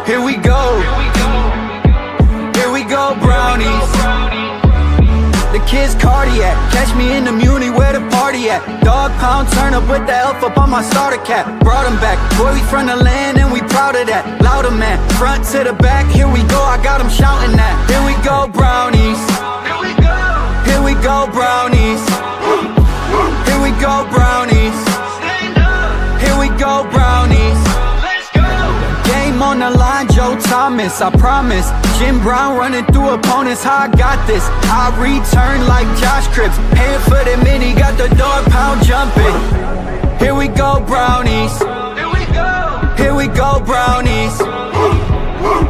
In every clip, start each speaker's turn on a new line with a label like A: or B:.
A: Here we go. Here we go, brownies. The kids cardiac, catch me in the Muni where the party at. Dog pound, turn up with the elf up on my starter cap. Brought him back, boy we from the land and we proud of that. Louder man, front to the back, here we go, I got him shouting that. Here we go, brownies. Here we go. Here we go, brownies. Here we go, brownies. Stand up. Here we go, brownies. Let's go. Game on the line, Joe Thomas, I promise. Jim Brown running through opponents, how I got this. I return like Josh Cripps, hand for the mini, got the dog pound jumping. Here we go, brownies. Here we go. Here we go, brownies.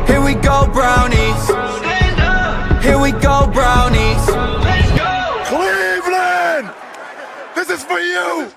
A: Here we go, brownies. Stand up. Here we go, brownies. Let's go.
B: Cleveland, this is for you.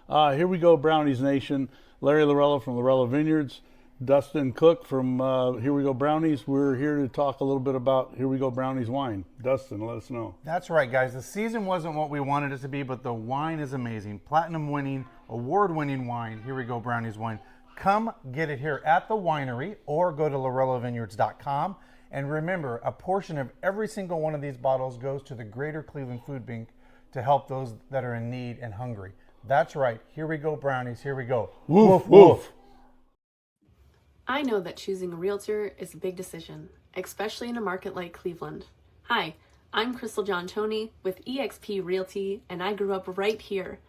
C: Here we go, Brownies Nation. Larry Lorella from Lorella Vineyards. Dustin Cook from Here We Go Brownies. We're here to talk a little bit about Here We Go Brownies wine. Dustin, let us know.
D: That's right, guys. The season wasn't what we wanted it to be, but the wine is amazing. Platinum winning, award winning wine. Here We Go Brownies wine. Come get it here at the winery or go to lorellavineyards.com. And remember, a portion of every single one of these bottles goes to the Greater Cleveland Food Bank to help those that are in need and hungry. That's right. Here we go, brownies. Here we go.
C: Woof, woof.
E: I know that choosing a realtor is a big decision, especially in a market like Cleveland. Hi, I'm Crystal John Toney with eXp Realty, and I grew up right here.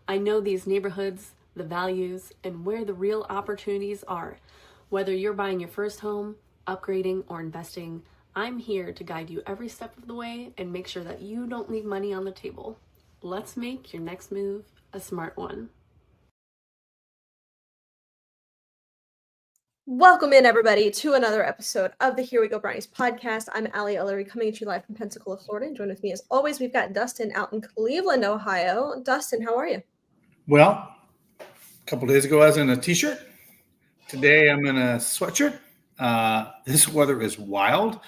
E: I know these neighborhoods, the values, and where the real opportunities are. Whether you're buying your first home, upgrading, or investing, I'm here to guide you every step of the way and make sure that you don't leave money on the table. Let's make your next move a smart one.
F: Welcome in, everybody, to another episode of the Here We Go Brownies podcast. I'm Allie Ellery, coming at you live from Pensacola, Florida. And join with me, as always, we've got Dustin out in Cleveland, Ohio. Dustin, how are you?
G: Well, a couple days ago, I was in a t-shirt. Today, I'm in a sweatshirt. This weather is wild.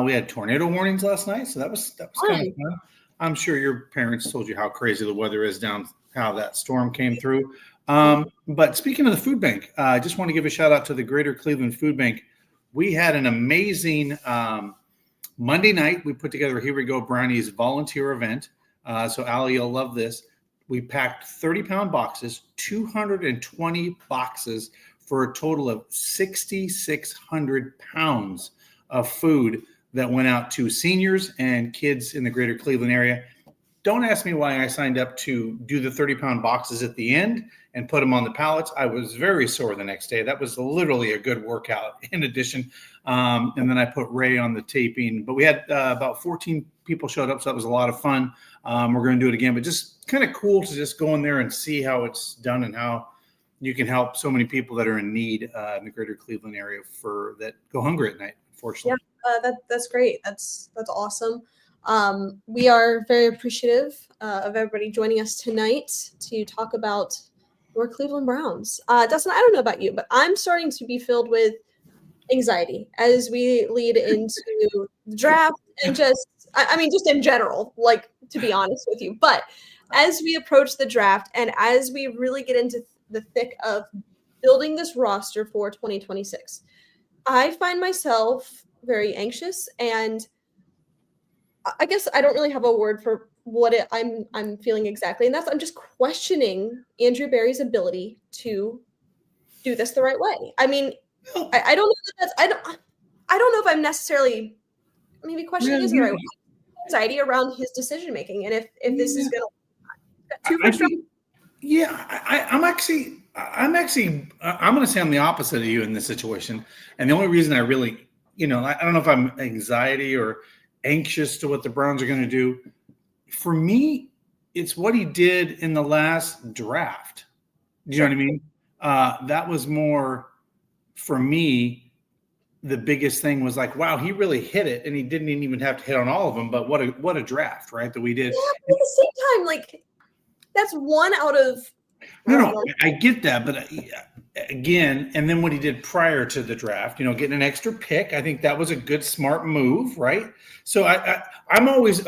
G: We had tornado warnings last night, so that was kind of fun. I'm sure your parents told you how crazy the weather is down, how that storm came through. But speaking of the food bank, I just want to give a shout out to the Greater Cleveland Food Bank. We had an amazing Monday night. We put together a Here We Go Brownies volunteer event. So Allie, you'll love this. We packed 30-pound boxes, 220 boxes for a total of 6,600 pounds of food that went out to seniors and kids in the Greater Cleveland area. Don't ask me why I signed up to do the 30-pound boxes at the end and put them on the pallets. I was very sore the next day. That was literally a good workout in addition. And then I put Ray on the taping. But we had about 14 people showed up, so that was a lot of fun. We're going to do it again. But just kind of cool to just go in there and see how it's done and how you can help so many people that are in need in the Greater Cleveland area that go hungry at night, unfortunately.
F: Yeah, that's great. That's awesome. We are very appreciative of everybody joining us tonight to talk about your Cleveland Browns. Dustin, I don't know about you, but I'm starting to be filled with anxiety as we lead into the draft and just in general, like, to be honest with you. But as we approach the draft and as we really get into the thick of building this roster for 2026, I find myself very anxious, and I guess I don't really have a word for what I'm feeling exactly, and that's I'm just questioning Andrew Berry's ability to do this the right way. I mean, I don't know that that's I don't know if I'm necessarily maybe questioning is the right way. Anxiety around his decision making, and if this is going to
G: I'm going to say I'm the opposite of you in this situation, and the only reason I really, I don't know if I'm anxiety or anxious to what the Browns are going to do. For me, it's what he did in the last draft. Do you know what I mean? That was more, for me, the biggest thing was like, wow, he really hit it, and he didn't even have to hit on all of them. But what a draft, right? That we did.
F: Yeah, but at the same time, like, that's one out of.
G: No, I get that, but again, and then what he did prior to the draft, getting an extra pick, I think that was a good, smart move, right? So I'm always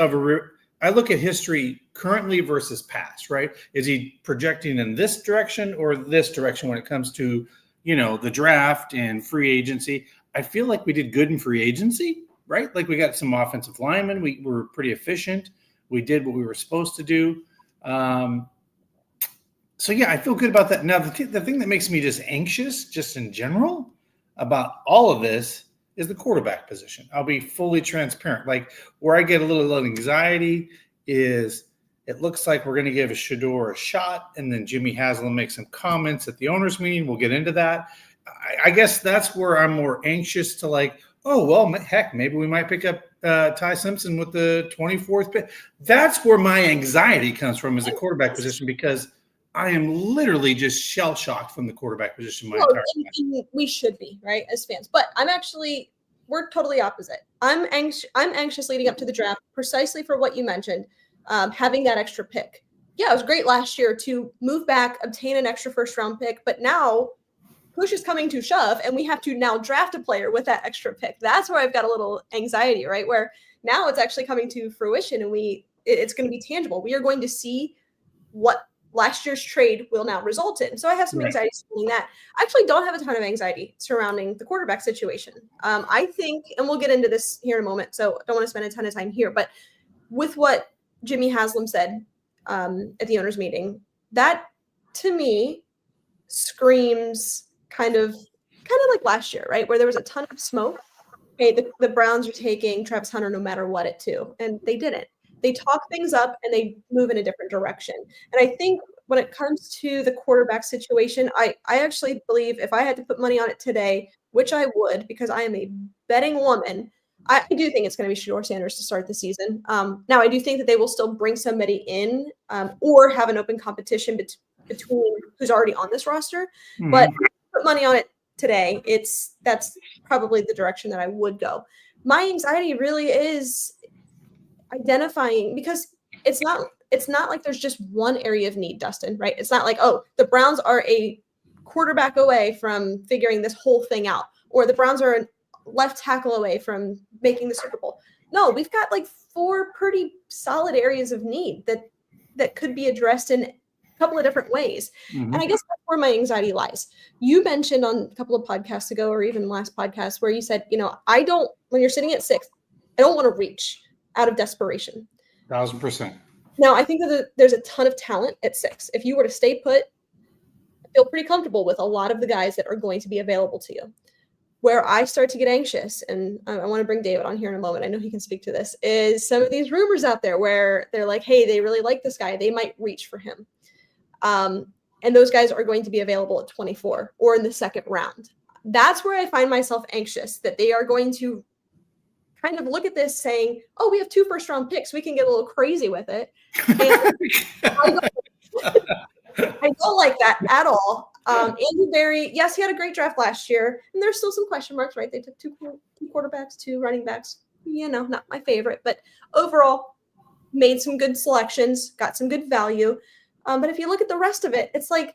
G: I look at history currently versus past, right? Is he projecting in this direction or this direction when it comes to the draft and free agency. I feel like we did good in free agency, right? Like we got some offensive linemen. We were pretty efficient. We did what we were supposed to do. So, yeah, I feel good about that. Now, the thing that makes me just anxious, just in general, about all of this is the quarterback position. I'll be fully transparent. Like, where I get a little anxiety is it looks like we're going to give Shador a shot, and then Jimmy Haslam makes some comments at the owners' meeting. We'll get into that. I guess that's where I'm more anxious to, like, oh, well, heck, maybe we might pick up Ty Simpson with the 24th pick. That's where my anxiety comes from, is the quarterback position, because I am literally just shell-shocked from the quarterback position my entire life.
F: We should be, right, as fans. But we're totally opposite. I'm anxious leading up to the draft precisely for what you mentioned, having that extra pick. Yeah, it was great last year to move back, obtain an extra first-round pick, but now push is coming to shove, and we have to now draft a player with that extra pick. That's where I've got a little anxiety, right, where now it's actually coming to fruition, and it's going to be tangible. We are going to see what last year's trade will now result in. So I have some anxiety surrounding that. I actually don't have a ton of anxiety surrounding the quarterback situation. I think, and we'll get into this here in a moment, so I don't want to spend a ton of time here, but with what Jimmy Haslam said at the owners' meeting, that to me screams kind of like last year, right? Where there was a ton of smoke. Hey, the Browns are taking Travis Hunter no matter what at 2, and they didn't. They talk things up and they move in a different direction. And I think when it comes to the quarterback situation, I actually believe if I had to put money on it today, which I would because I am a betting woman, I do think it's going to be Shador Sanders to start the season. Now, I do think that they will still bring somebody in or have an open competition between who's already on this roster. Mm-hmm. But put money on it today, that's probably the direction that I would go. My anxiety really is identifying, because it's not like there's just one area of need, Dustin, right? It's not like, oh, the Browns are a quarterback away from figuring this whole thing out, or the Browns are a left tackle away from making the Super Bowl. No, we've got like 4 pretty solid areas of need that could be addressed in a couple of different ways. Mm-hmm. And I guess that's where my anxiety lies. You mentioned on a couple of podcasts ago, or even last podcast, where you said, when you're sitting at 6, I don't want to reach out of desperation.
G: 1,000%.
F: Now, I think that there's a ton of talent at 6. If you were to stay put, I feel pretty comfortable with a lot of the guys that are going to be available to you. Where I start to get anxious, and I want to bring David on here in a moment, I know he can speak to this, is some of these rumors out there where they're like, hey, they really like this guy. They might reach for him. And those guys are going to be available at 24 or in the second round. That's where I find myself anxious, that they are going to kind of look at this saying, oh, we have 2 first-round picks. We can get a little crazy with it. And I don't like that at all. Andrew Berry, yes, he had a great draft last year, and there's still some question marks, right? They took 2 quarterbacks, 2 running backs. Not my favorite, but overall made some good selections, got some good value. But if you look at the rest of it, it's like,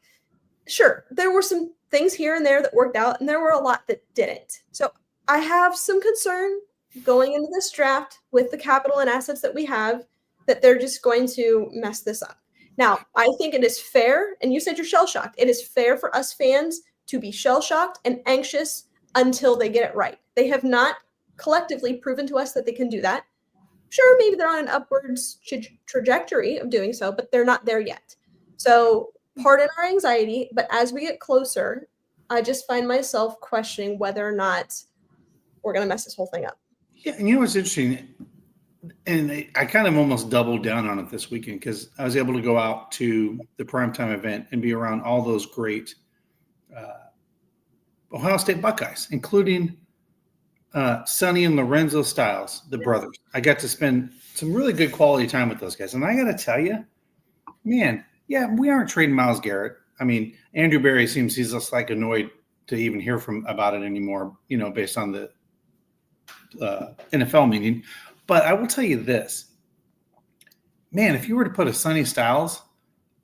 F: sure, there were some things here and there that worked out, and there were a lot that didn't. So I have some concern going into this draft with the capital and assets that we have, that they're just going to mess this up. Now, I think it is fair, and you said you're shell-shocked. It is fair for us fans to be shell-shocked and anxious until they get it right. They have not collectively proven to us that they can do that. Sure, maybe they're on an upwards trajectory of doing so, but they're not there yet. So pardon our anxiety, but as we get closer, I just find myself questioning whether or not we're going to mess this whole thing up.
G: Yeah, and you know what's interesting, and I kind of almost doubled down on it this weekend because I was able to go out to the primetime event and be around all those great Ohio State Buckeyes, including Sonny and Lorenzo Styles, the brothers. I got to spend some really good quality time with those guys. And I got to tell you, man, yeah, we aren't trading Myles Garrett. I mean, Andrew Berry seems he's just like annoyed to even hear about it anymore, based on the NFL meeting. But I will tell you this, man, if you were to put a Sonny Styles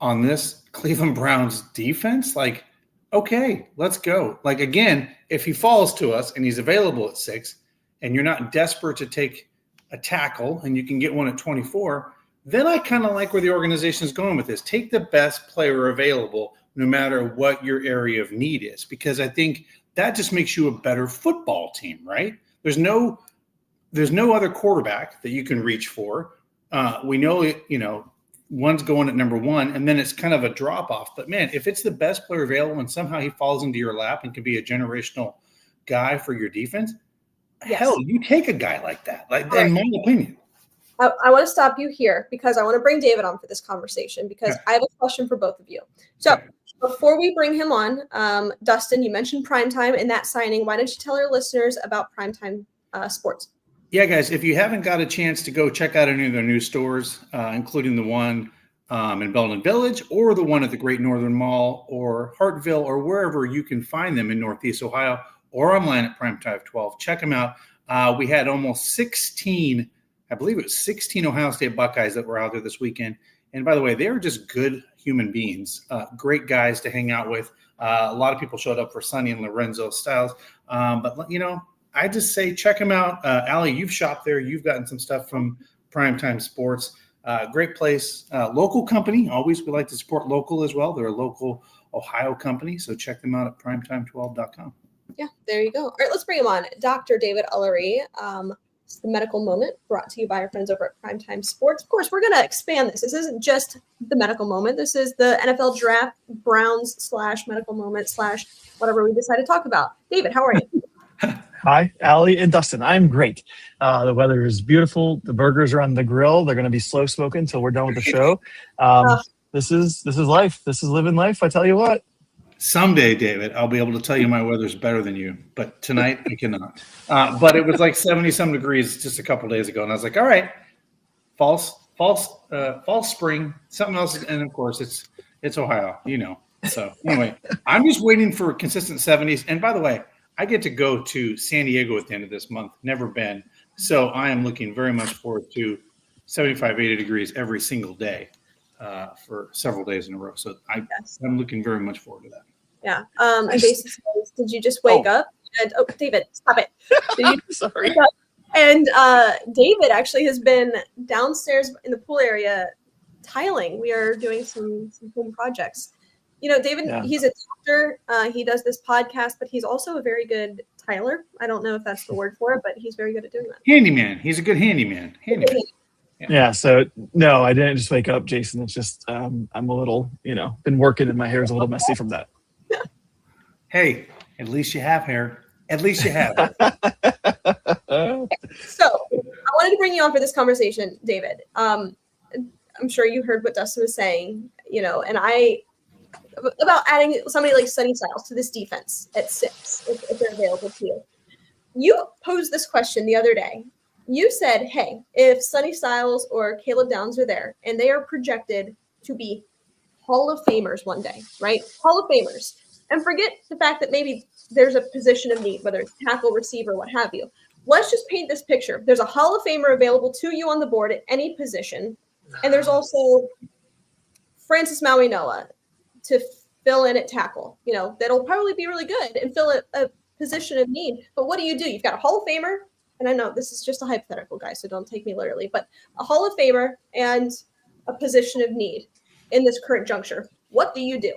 G: on this Cleveland Browns defense, like, okay, let's go. Like, again, if he falls to us and he's available at 6 and you're not desperate to take a tackle and you can get one at 24, then I kind of like where the organization is going with this. Take the best player available no matter what your area of need is, because I think that just makes you a better football team, right? There's no other quarterback that you can reach for. We know it, one's going at number one, and then it's kind of a drop off. But man, if it's the best player available and somehow he falls into your lap and can be a generational guy for your defense, hell, you take a guy like that. Like, in my opinion.
F: I want to stop you here because I want to bring David on for this conversation because I have a question for both of you. So before we bring him on, Dustin, you mentioned primetime and that signing. Why don't you tell our listeners about primetime sports?
G: Yeah, guys, if you haven't got a chance to go check out any of their new stores, including the one in Belden Village or the one at the Great Northern Mall or Hartville or wherever you can find them in Northeast Ohio or online at Primetime 12, check them out. We had almost 16 Ohio State Buckeyes that were out there this weekend. And by the way, they were just good human beings, great guys to hang out with. A lot of people showed up for Sonny and Lorenzo Styles. But, I just say check them out. Allie, you've shopped there. You've gotten some stuff from Primetime Sports. Great place. Local company. Always we like to support local as well. They're a local Ohio company. So check them out at primetime12.com.
F: Yeah, there you go. All right, let's bring him on. Dr. David Ullery. It's the medical moment brought to you by our friends over at Primetime Sports. Of course, we're going to expand this. This isn't just the medical moment. This is the NFL draft Browns / medical moment / whatever we decide to talk about. David, how are you?
H: Hi, Allie and Dustin. I'm great. The weather is beautiful. The burgers are on the grill. They're going to be slow smoking until we're done with the show. This is life. This is living life. I tell you what.
G: Someday, David, I'll be able to tell you my weather's better than you, but tonight I cannot. But it was like 70-some degrees just a couple days ago, and I was like, all right, fall, spring, something else, and of course it's Ohio, So anyway, I'm just waiting for consistent 70s. And by the way, I get to go to San Diego at the end of this month. Never been, so I am looking very much forward to 75, 80 degrees every single day for several days in a row. So I'm looking very much forward to that.
F: Yeah. And basically, did you just wake up? And David, stop it. Did you
H: Sorry.
F: wake up? And David actually has been downstairs in the pool area tiling. We are doing some home projects. David, he's a doctor. He does this podcast, but he's also a very good tiler. I don't know if that's the word for it, but he's very good at doing that.
G: Handyman. He's a good handyman.
H: Yeah. So no, I didn't just wake up, Jason. It's just I'm a little, been working and my hair is a little messy from that.
G: Hey, at least you have hair. At least you have.
F: So I wanted to bring you on for this conversation, David. I'm sure you heard what Dustin was saying, and about adding somebody like Sonny Styles to this defense at 6, if they're available to you. You posed this question the other day. You said, hey, if Sonny Styles or Caleb Downs are there and they are projected to be Hall of Famers one day, right? Hall of Famers. And forget the fact that maybe there's a position of need, whether it's tackle, receiver, what have you. Let's just paint this picture. There's a Hall of Famer available to you on the board at any position. And there's also Francis Maui-Noah to fill in at tackle. That'll probably be really good and fill a position of need. But what do? You've got a Hall of Famer, and I know this is just a hypothetical, guy, so don't take me literally, but a Hall of Famer and a position of need in this current juncture. What do you do?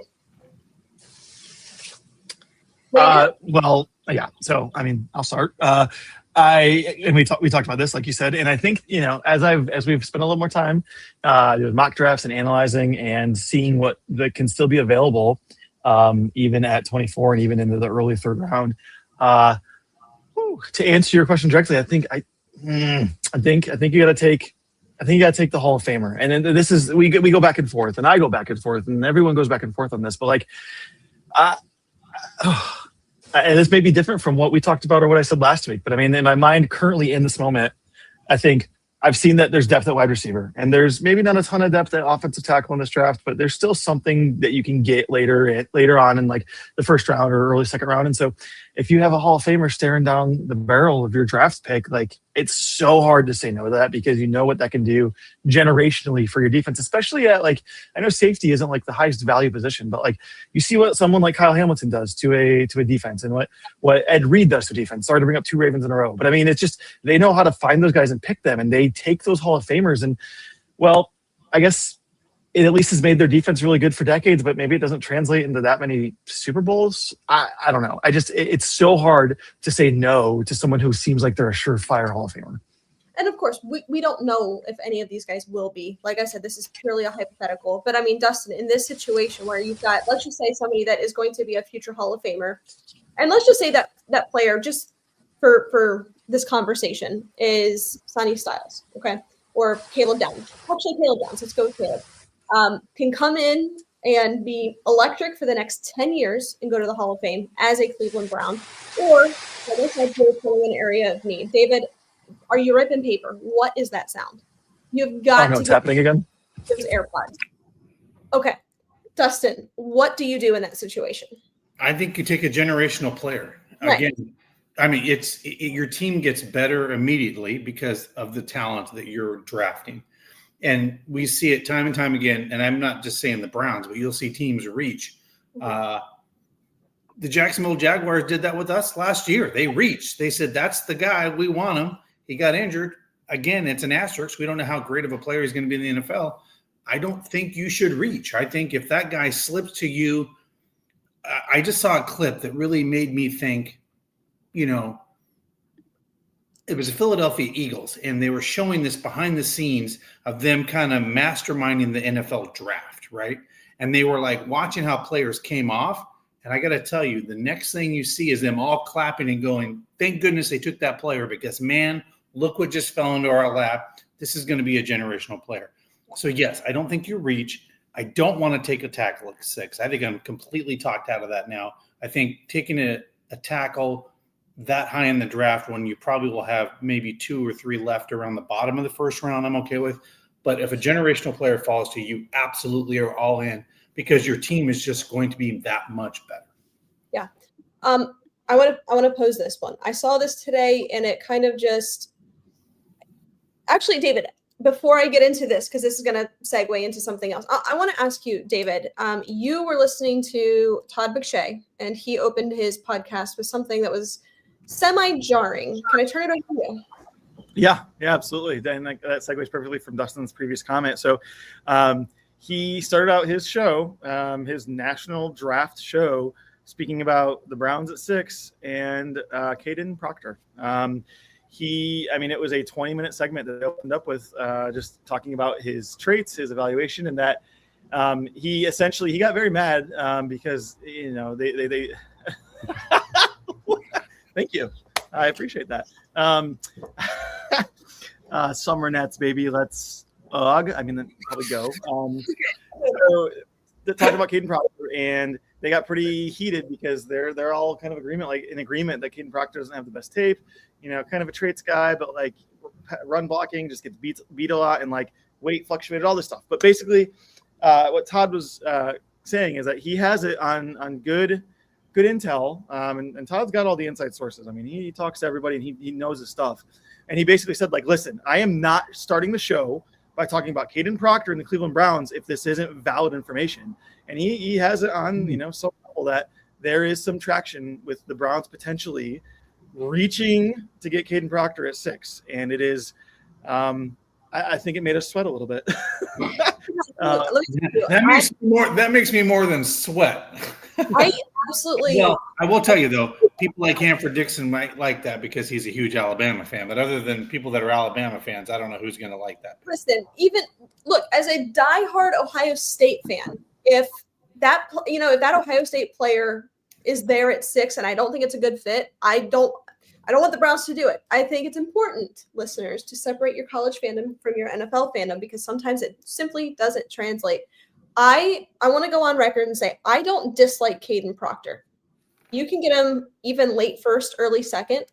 H: Well, yeah. So, I'll start. We talked about this, like you said, and I think, as we've spent a little more time doing mock drafts and analyzing and seeing what that can still be available, even at 24 and even into the early third round. To answer your question directly, I think you got to take the Hall of Famer, and then this is we go back and forth, and I go back and forth, and everyone goes back and forth on this, but and this may be different from what we talked about or what I said last week, but in my mind currently in this moment, I think I've seen that there's depth at wide receiver, and there's maybe not a ton of depth at offensive tackle in this draft, but there's still something that you can get later on in like the first round or early second round. And so if you have a Hall of Famer staring down the barrel of your draft pick, it's so hard to say no to that, because you know what that can do generationally for your defense, especially at I know safety isn't the highest value position, but you see what someone like Kyle Hamilton does to a defense, and what Ed Reed does to defense. Sorry to bring up 2 Ravens in a row, but it's just they know how to find those guys and pick them, and they take those Hall of Famers. And well, I guess it at least has made their defense really good for decades, but maybe it doesn't translate into that many Super Bowls. I don't know. It's so hard to say no to someone who seems like they're a surefire Hall of Famer.
F: And of course, we don't know if any of these guys will be. Like I said, this is purely a hypothetical. But I mean, Dustin, in this situation where you've got, let's just say somebody that is going to be a future Hall of Famer, and let's just say that that player, just for this conversation, is Sonny Styles, okay, or Caleb Downs. Actually, Caleb Downs. Let's go with Caleb. Can come in and be electric for the next 10 years and go to the Hall of Fame as a Cleveland Brown, or like I said, go to an area of need. David, are you ripping paper? What is that sound? You've got to
H: it's happening again.
F: Those AirPods. Okay. Dustin, what do you do in that situation?
G: I think you take a generational player.
F: Right.
G: Again, I mean, your team gets better immediately because of the talent that you're drafting. And we see it time and time again. And I'm not just saying the Browns, but you'll see teams reach. The Jacksonville Jaguars did that with us last year. They reached. They said, that's the guy. We want him. He got injured. Again, it's an asterisk. We don't know how great of a player he's going to be in the NFL. I don't think you should reach. I think if that guy slips to you, I just saw a clip that really made me think, it was the Philadelphia Eagles, and they were showing this behind the scenes of them kind of masterminding the NFL draft, right? And they were like watching how players came off. And I got to tell you, the next thing you see is them all clapping and going, thank goodness they took that player because, man, look what just fell into our lap. This is going to be a generational player. So, yes, I don't think you reach. I don't want to take a tackle at 6. I think I'm completely talked out of that now. I think taking a tackle that high in the draft when you probably will have maybe 2 or 3 left around the bottom of the first round, I'm okay with. But if a generational player falls to you, absolutely are all in because your team is just going to be that much better.
F: Yeah. I want to pose this one. I saw this today and it kind of just – actually, David, before I get into this, because this is going to segue into something else, I want to ask you, David, you were listening to Todd McShay, and he opened his podcast with something that was semi-jarring. Can I turn it over to you?
I: Yeah, absolutely. And that segues perfectly from Dustin's previous comment. So he started out his show, his national draft show, speaking about the Browns at 6 and Caden Proctor. It was a 20-minute segment that they opened up with just talking about his traits, his evaluation, and that he got very mad because, they thank you. I appreciate that. Summer Nets, baby. Let's then probably go. So they're talking about Caden Proctor, and they got pretty heated because they're all kind of in agreement that Caden Proctor doesn't have the best tape, kind of a traits guy, but like run blocking, just gets beat a lot, and like weight fluctuated, all this stuff. But basically, what Todd was saying is that he has it on good intel, and Todd's got all the inside sources. I mean, he talks to everybody and he knows his stuff. And he basically said, like, listen, I am not starting the show by talking about Caden Proctor and the Cleveland Browns if this isn't valid information. And he has it on, so level that there is some traction with the Browns potentially reaching to get Caden Proctor at 6. And it is, I think it made us sweat a little bit.
G: That makes me more than sweat.
F: I absolutely.
G: Well, I will tell you though, people like Hanford Dixon might like that because he's a huge Alabama fan. But other than people that are Alabama fans, I don't know who's going to like that.
F: Listen, as a diehard Ohio State fan, if that Ohio State player is there at 6, and I don't think it's a good fit, I don't want the Browns to do it. I think it's important, listeners, to separate your college fandom from your NFL fandom because sometimes it simply doesn't translate. I want to go on record and say I don't dislike Caden Proctor. You can get him even late first, early second.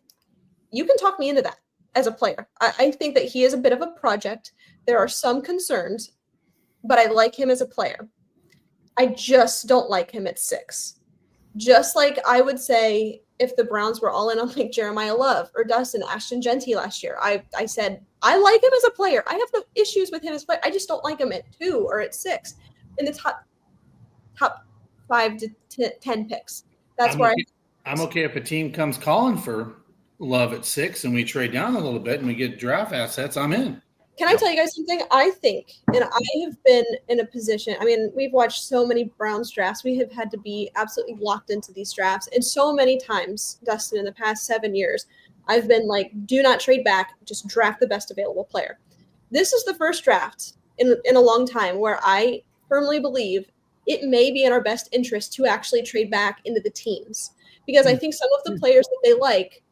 F: You can talk me into that as a player. I think that he is a bit of a project. There are some concerns, but I like him as a player. I just don't like him at 6. Just like I would say if the Browns were all in on like Jeremiah Love or Dustin, Ashton Genty last year, I said, I like him as a player. I have no issues with him as a player. I just don't like him at 2 or at 6 in the top 5 to 10 picks. That's where
G: I'm okay if a team comes calling for Love at 6 and we trade down a little bit and we get draft assets. I'm in.
F: Can I tell you guys something? I think, and I have been in a position, I mean, we've watched so many Browns drafts. We have had to be absolutely locked into these drafts. And so many times, Dustin, in the past 7 years, I've been like, do not trade back, just draft the best available player. This is the first draft in a long time where I firmly believe it may be in our best interest to actually trade back into the teams. Because I think some of the players that they like,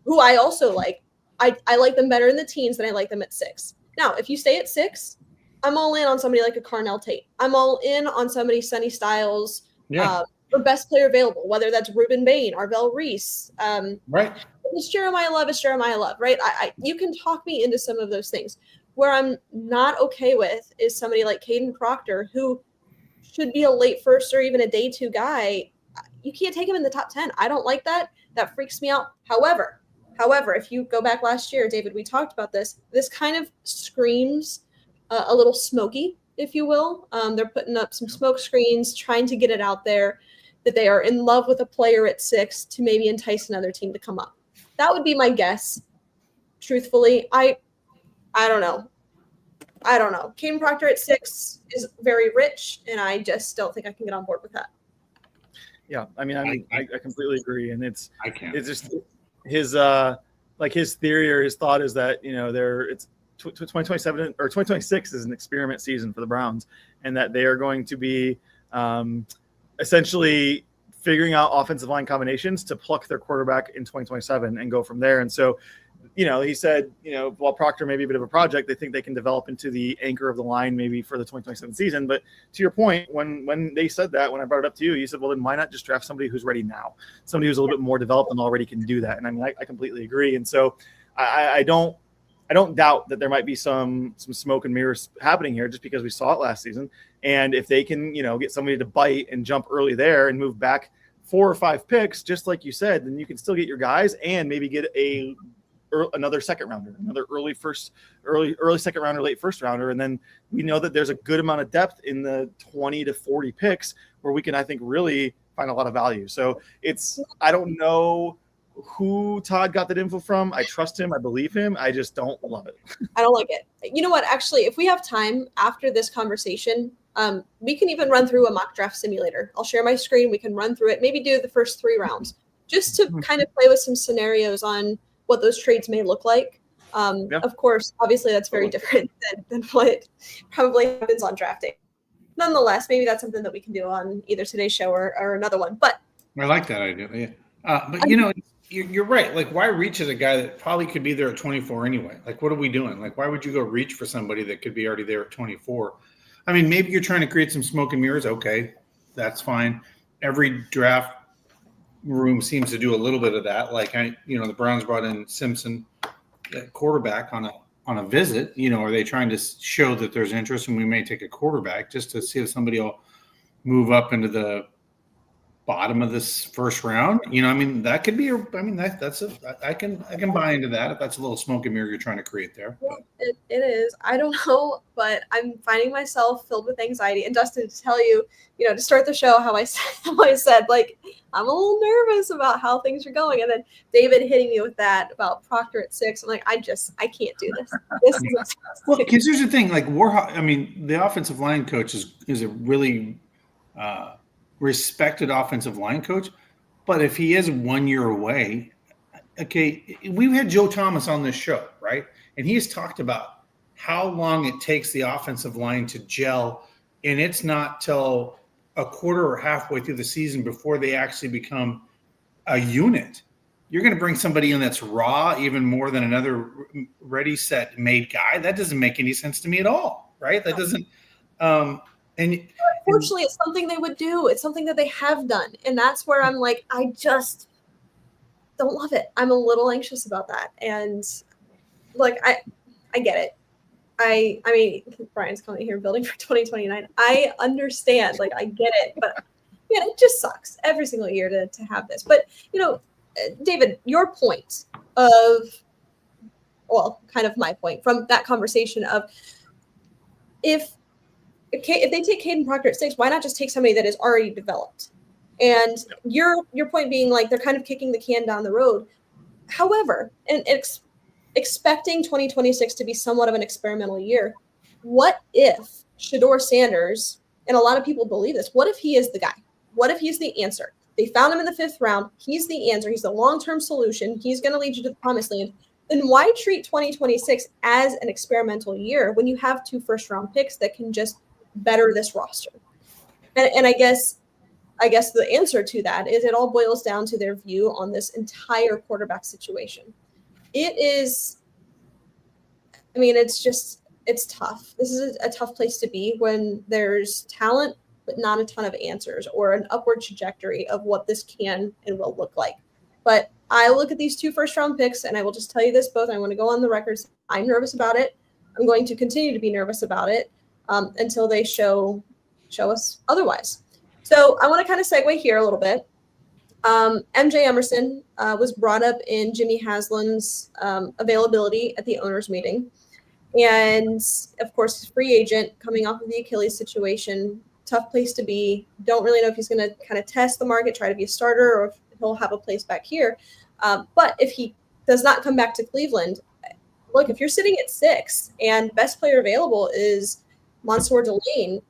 F: who I also like, I like them better in the teens than I like them at 6. Now, if you stay at 6, I'm all in on somebody like a Carnell Tate. I'm all in on somebody Sonny Styles, or best player available, whether that's Ruben Bain, Arvell Reese.
G: Right.
F: It's Jeremiah Love, right? You can talk me into some of those things. Where I'm not okay with is somebody like Caden Proctor, who should be a late first or even a day 2 guy. You can't take him in the top 10. I don't like that. That freaks me out. However, if you go back last year, David, we talked about this. This kind of screams a little smoky, if you will. They're putting up some smoke screens, trying to get it out there that they are in love with a player at 6 to maybe entice another team to come up. That would be my guess. Truthfully, I don't know. Caden Proctor at 6 is very rich, and I just don't think I can get on board with that.
I: Yeah, I mean, I completely agree, and it's just his his theory or his thought is that it's 2027 or 2026 is an experiment season for the Browns, and that they are going to be essentially figuring out offensive line combinations to pluck their quarterback in 2027 and go from there. And so, he said, while Proctor may be a bit of a project, they think they can develop into the anchor of the line maybe for the 2027 season. But to your point, when they said that, when I brought it up to you, you said, well, then why not just draft somebody who's ready now? Somebody who's a little bit more developed and already can do that. And I mean, I completely agree. And so I don't doubt that there might be some smoke and mirrors happening here just because we saw it last season. And if they can, get somebody to bite and jump early there and move back 4 or 5 picks, just like you said, then you can still get your guys and maybe get another second rounder, another early second rounder, late first rounder. And then we know that there's a good amount of depth in the 20 to 40 picks where we can, I think, really find a lot of value. So I don't know who Todd got that info from. I trust him. I believe him. I just don't love it.
F: I don't like it. You know what? Actually, if we have time after this conversation, we can even run through a mock draft simulator. I'll share my screen. We can run through it, maybe do the first 3 rounds just to kind of play with some scenarios on what those trades may look like. Of course, obviously that's very different than what probably happens on draft day. Nonetheless, maybe that's something that we can do on either today's show or another one. But
G: I like that idea. Yeah. But you're right. Like, why reach at a guy that probably could be there at 24 anyway? Like, what are we doing? Like, why would you go reach for somebody that could be already there at 24? I mean, maybe you're trying to create some smoke and mirrors. Okay, that's fine. Every draft room seems to do a little bit of that. Like, the Browns brought in Simpson, quarterback, on a visit. Are they trying to show that there's interest and we may take a quarterback just to see if somebody will move up into the bottom of this first round? That could be. I can buy into that if that's a little smoke and mirror you're trying to create there.
F: Well, it is. I don't know, but I'm finding myself filled with anxiety. And Dustin, to tell you, to start the show, how I said, like, I'm a little nervous about how things are going. And then David hitting me with that about Proctor at 6. I'm like, I can't do this. This is
G: well, because here's the thing. Like, the offensive line coach is a really respected offensive line coach, but if he is 1 year away, okay, we've had Joe Thomas on this show, right? And he's talked about how long it takes the offensive line to gel, and it's not till a quarter or halfway through the season before they actually become a unit. You're going to bring somebody in that's raw even more than another ready, set, made guy. That doesn't make any sense to me at all, right? That doesn't
F: unfortunately, it's something they would do. It's something that they have done. And that's where I'm like, I just don't love it. I'm a little anxious about that. And like, I get it. I mean, Brian's coming here building for 2029. I understand, like, I get it, but yeah, it just sucks every single year to have this. But, David, your point kind of my point from that conversation of if they take Caden Proctor at 6, why not just take somebody that is already developed? And your point being like they're kind of kicking the can down the road. However, and expecting 2026 to be somewhat of an experimental year. What if Shador Sanders, and a lot of people believe this, what if he is the guy? What if he's the answer? They found him in the 5th round. He's the answer. He's the long-term solution. He's going to lead you to the promised land. Then why treat 2026 as an experimental year when you have 2 first-round picks that can just better this roster? And I guess the answer to that is it all boils down to their view on this entire quarterback situation. It is, I mean, it's tough. This is a tough place to be when there's talent, but not a ton of answers or an upward trajectory of what this can and will look like. But I look at these 2 first-round picks, and I will just tell you this both. I want to go on the record. I'm nervous about it. I'm going to continue to be nervous about it until they show us otherwise. So I want to kind of segue here a little bit. MJ Emerson was brought up in Jimmy Haslam's availability at the owners' meeting. And, of course, he's free agent coming off of the Achilles situation. Tough place to be. Don't really know if he's going to kind of test the market, try to be a starter, or if he'll have a place back here. But if he does not come back to Cleveland, look, if you're sitting at 6 and best player available is Mansour Delane,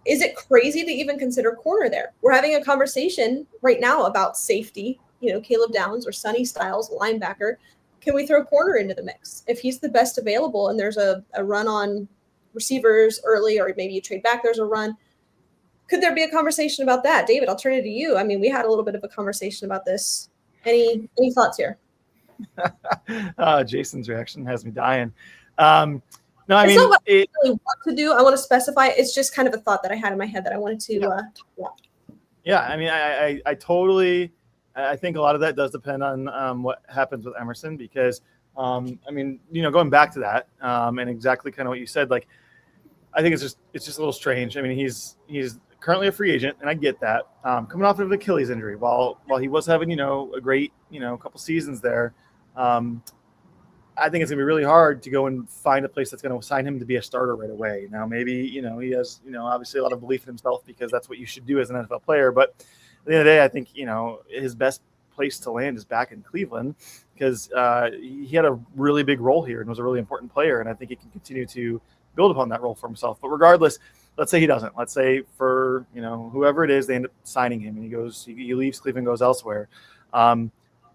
F: is it crazy to even consider corner there? We're having a conversation right now about safety, Caleb Downs or Sonny Styles, linebacker. Can we throw corner into the mix? If he's the best available and there's a run on receivers early, or maybe you trade back, there's a run. Could there be a conversation about that? David, I'll turn it to you. I mean, we had a little bit of a conversation about this. Any thoughts here?
I: Jason's reaction has me dying.
F: No, I mean, not what I really want to do. I want to specify. It's just kind of a thought that I had in my head that I wanted to talk about.
I: Yeah, I mean, I totally. I think a lot of that does depend on what happens with Emerson, because, I mean, going back to that and exactly kind of what you said, like, I think it's just a little strange. I mean, he's currently a free agent, and I get that. Coming off of an Achilles injury, while he was having a great couple seasons there. I think it's gonna be really hard to go and find a place that's going to sign him to be a starter right away. Now, maybe he has obviously a lot of belief in himself, because that's what you should do as an NFL player. But at the end of the day, I think his best place to land is back in Cleveland, because he had a really big role here and was a really important player, and I think he can continue to build upon that role for himself. But regardless, let's say he doesn't. Let's say for whoever it is, they end up signing him and he leaves Cleveland, goes elsewhere.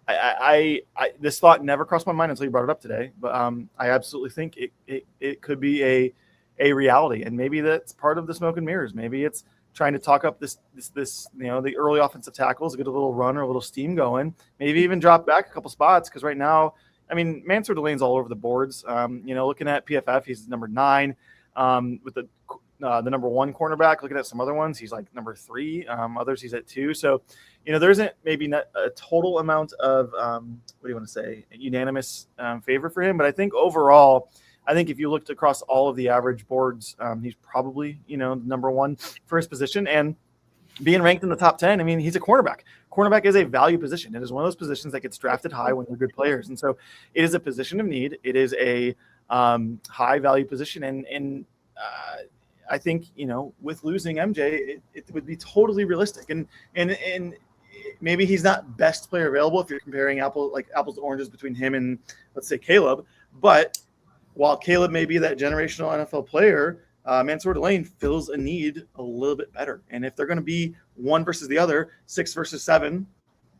I: I this thought never crossed my mind until you brought it up today, but I absolutely think it could be a reality, and maybe that's part of the smoke and mirrors. Maybe it's trying to talk up this the early offensive tackles, get a little run or a little steam going, maybe even drop back a couple spots, because right now, I mean, Mansour Delane's all over the boards. Looking at PFF, he's number 9 with the number 1 cornerback. Looking at some other ones, he's like number 3. Others he's at 2. So, there isn't maybe not a total amount of what do you want to say, unanimous favor for him. But I think overall, if you looked across all of the average boards, he's probably number 1 for his position, and being ranked in the top 10. I mean, he's a cornerback. Cornerback is a value position. It is one of those positions that gets drafted high when you're good players, and so it is a position of need. It is a high value position, and I think with losing MJ, it would be totally realistic, and maybe he's not best player available if you're comparing apples to oranges between him and, let's say, Caleb. But while Caleb may be that generational NFL player, Mansour Delane fills a need a little bit better. And if they're going to be one versus the other, 6 versus 7,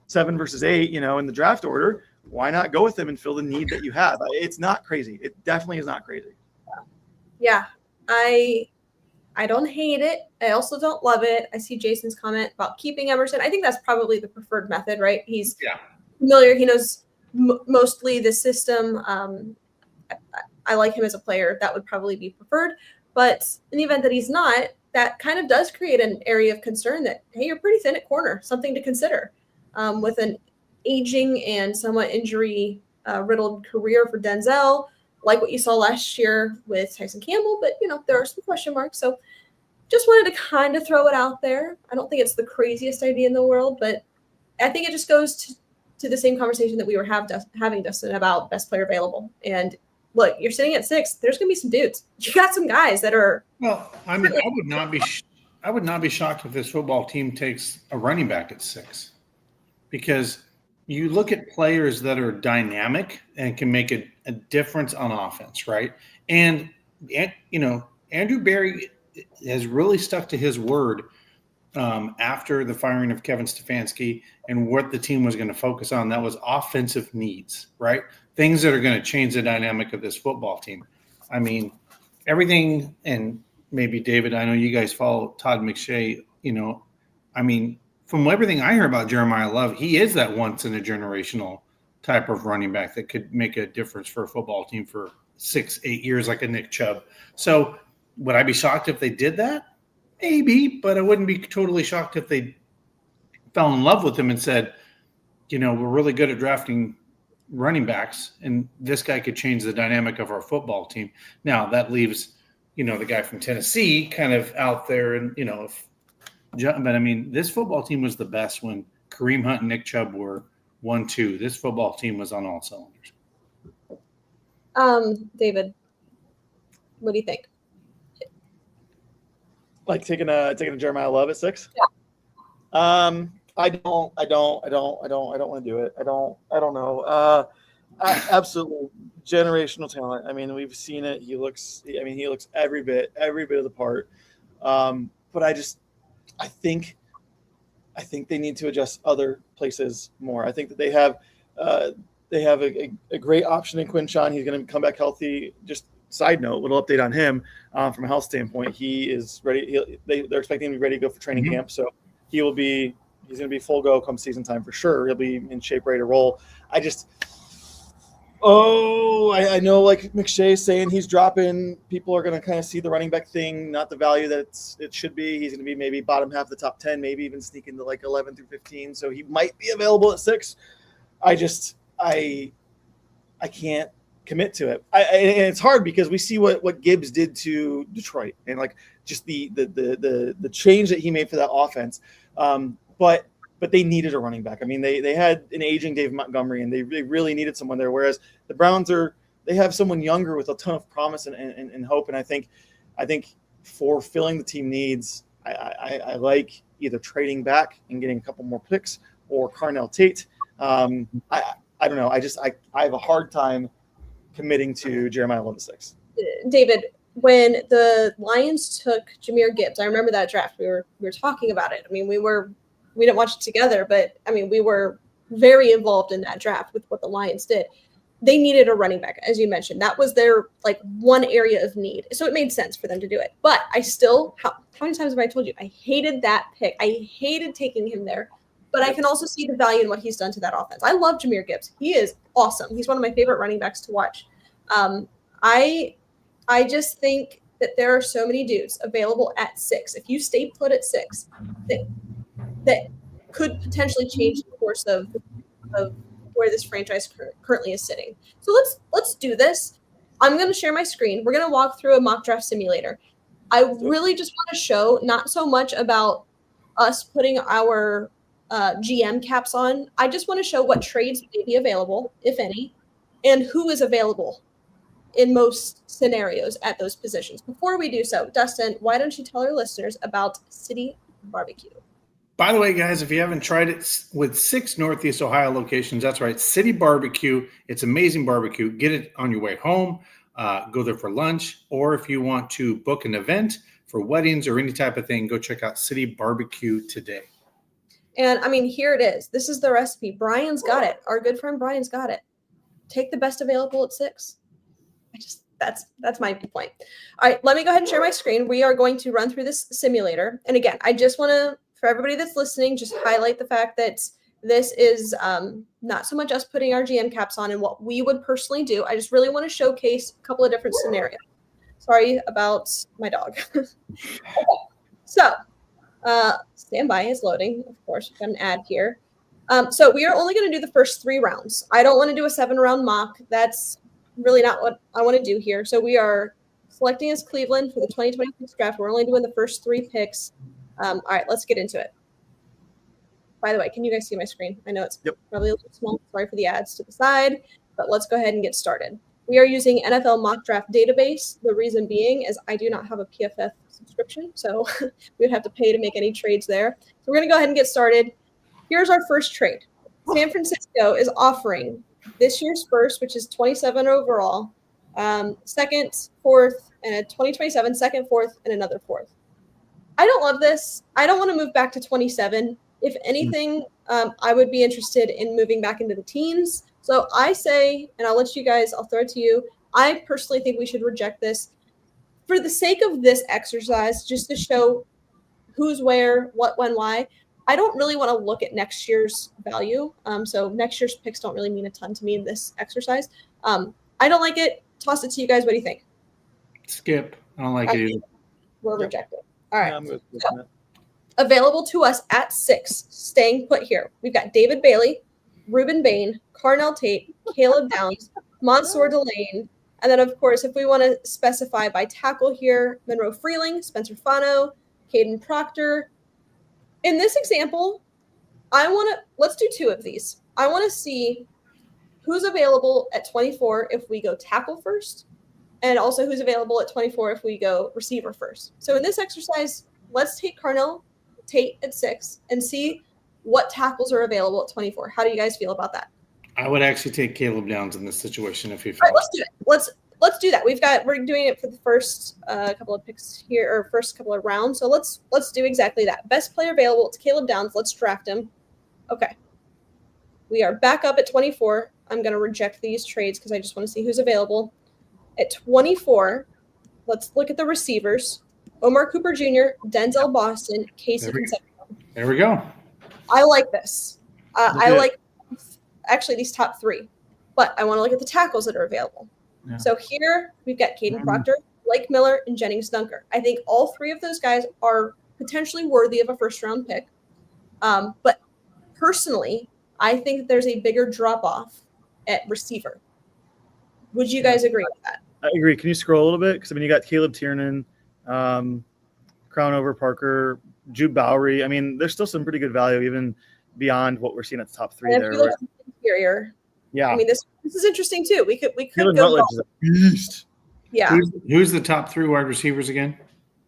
I: 7 versus 8, in the draft order, why not go with them and fill the need that you have? It's not crazy. It definitely is not crazy.
F: Yeah, I don't hate it. I also don't love it. I see Jason's comment about keeping Emerson. I think that's probably the preferred method, right? He's familiar. He knows mostly the system. I like him as a player. That would probably be preferred. But in the event that he's not, that kind of does create an area of concern that, hey, you're pretty thin at corner, something to consider. With an aging and somewhat injury-riddled career for Denzel, like what you saw last year with Tyson Campbell, but, there are some question marks. So just wanted to kind of throw it out there. I don't think it's the craziest idea in the world, but I think it just goes to the same conversation that we were having, Dustin, about best player available. And look, you're sitting at 6. There's going to be some dudes. You got some guys that are.
G: Well, I mean, I would not be shocked if this football team takes a running back at 6, because, you look at players that are dynamic and can make a difference on offense, right? And Andrew Berry has really stuck to his word after the firing of Kevin Stefanski and what the team was going to focus on. That was offensive needs, right? Things that are going to change the dynamic of this football team. I mean, everything, and maybe David, I know you guys follow Todd McShay, I mean, from everything I hear about Jeremiah Love, he is that once in a generational type of running back that could make a difference for a football team for 6-8 years, like a Nick Chubb. So would I be shocked if they did that? Maybe, but I wouldn't be totally shocked if they fell in love with him and said, we're really good at drafting running backs, and this guy could change the dynamic of our football team. Now that leaves, the guy from Tennessee kind of out there, and but I mean, this football team was the best when Kareem Hunt and Nick Chubb were 1-2. This football team was on all cylinders.
F: David, what do you think?
I: Like taking a Jeremiah Love at 6?
F: Yeah.
I: I don't want to do it. I don't know. Absolutely generational talent. I mean, we've seen it. He looks every bit of the part. But I think they need to adjust other places more. I think that they have a great option in Quinshawn. He's going to come back healthy. Just side note, little update on him from a health standpoint. He is ready. They're expecting him to be ready to go for training camp. So he's going to be full go come season time for sure. He'll be in shape, ready to roll. I know, like McShay saying he's dropping. People are going to kind of see the running back thing, not the value that it should be. He's going to be maybe bottom half of the top 10, maybe even sneak into like 11 through 15. So he might be available at 6. I can't commit to it. And it's hard because we see what Gibbs did to Detroit and like just the change that he made for that offense. But they needed a running back. I mean, they had an aging Dave Montgomery, and they really needed someone there. Whereas the Browns they have someone younger with a ton of promise and hope. And I think for filling the team needs, I like either trading back and getting a couple more picks or Carnell Tate. I don't know. I have a hard time committing to Jeremiah Love at 6.
F: David, when the Lions took Jahmyr Gibbs, I remember that draft. We were talking about it. I mean, we didn't watch it together, but I mean, we were very involved in that draft with what the Lions did. They needed a running back, as you mentioned. That was their one area of need. So it made sense for them to do it. But I still, how many times have I told you, I hated that pick. I hated taking him there. But I can also see the value in what he's done to that offense. I love Jahmyr Gibbs. He is awesome. He's one of my favorite running backs to watch. I just think that there are so many dudes available at 6. If you stay put at 6, that could potentially change the course of where this franchise currently is sitting. So let's do this. I'm going to share my screen. We're going to walk through a mock draft simulator. I really just want to show not so much about us putting our GM caps on. I just want to show what trades may be available, if any, and who is available in most scenarios at those positions. Before we do so, Dustin, why don't you tell our listeners about City Barbecue?
G: By the way, guys, if you haven't tried it, with 6 Northeast Ohio locations, that's right, City Barbecue. It's amazing barbecue. Get it on your way home. Go there for lunch. Or if you want to book an event for weddings or any type of thing, go check out City Barbecue today.
F: And, I mean, here it is. This is the recipe. Brian's got it. Our good friend Brian's got it. Take the best available at 6. That's my point. All right, let me go ahead and share my screen. We are going to run through this simulator. And again, I just want to, for everybody that's listening, just highlight the fact that this is not so much us putting our GM caps on and what we would personally do. I just really want to showcase a couple of different scenarios. Sorry about my dog. Okay. So, stand by, it's loading. Of course, we've got an ad here. So we are only going to do the first 3 rounds. I don't want to do a 7-round mock. That's really not what I want to do here. So we are selecting as Cleveland for the 2026 draft. We're only doing the first 3 picks. All right, let's get into it. By the way, can you guys see my screen? I know it's probably a little small. Sorry for the ads to the side, but let's go ahead and get started. We are using NFL Mock Draft Database. The reason being is I do not have a PFF subscription, so we would have to pay to make any trades there. So we're going to go ahead and get started. Here's our first trade. San Francisco is offering this year's first, which is 27 overall, second, fourth, and a 2027 second, fourth, and another fourth. I don't love this. I don't want to move back to 27. If anything, I would be interested in moving back into the teens. So I say, and I'll let you guys, I'll throw it to you. I personally think we should reject this for the sake of this exercise, just to show who's where, what, when, why. I don't really want to look at next year's value. So next year's picks don't really mean a ton to me in this exercise. I don't like it. Toss it to you guys. What do you think?
G: Skip. I don't like it either.
F: We'll reject it. All right.
I: Yeah, I'm good with
F: So,
I: that.
F: available to us at 6, staying put here. We've got David Bailey, Ruben Bain, Carnell Tate, Caleb Downs, Mansour Delane, and then, of course, if we want to specify by tackle here, Monroe Freeling, Spencer Fano, Caden Proctor. In this example, let's do 2 of these. I want to see who's available at 24 if we go tackle first, and also who's available at 24 if we go receiver first. So in this exercise, let's take Carnell Tate at 6 and see what tackles are available at 24. How do you guys feel about that?
G: I would actually take Caleb Downs in this situation if you
F: All
G: feel.
F: right, let's do it. Let's do that. We're doing it for the first couple of picks here, or first couple of rounds. So let's do exactly that. Best player available, it's Caleb Downs. Let's draft him. Okay. We are back up at 24. I'm going to reject these trades because I just want to see who's available. At 24, let's look at the receivers. Omar Cooper Jr., Denzel Boston, Casey Concepcion.
G: There we go.
F: I like this. I
I: Okay.
F: like actually these top 3, but I want to look at the tackles that are available.
I: Yeah.
F: So here we've got Caden Proctor, Blake Miller, and Jennings Dunker. I think all 3 of those guys are potentially worthy of a first-round pick. But personally, I think that there's a bigger drop-off at receiver. Would you guys agree with that?
I: I agree. Can you scroll a little bit? Because I mean, you got Caleb Tiernan, Crownover Parker, Jude Bowery. I mean, there's still some pretty good value even beyond what we're seeing at the top 3
F: And
I: there.
F: if you look
I: Right?
F: at the interior,
I: Yeah,
F: I mean, this is interesting too. We could
I: Caleb
F: go
I: Rutledge
F: both.
I: is a beast.
F: Yeah.
G: Who's the top 3 wide receivers again?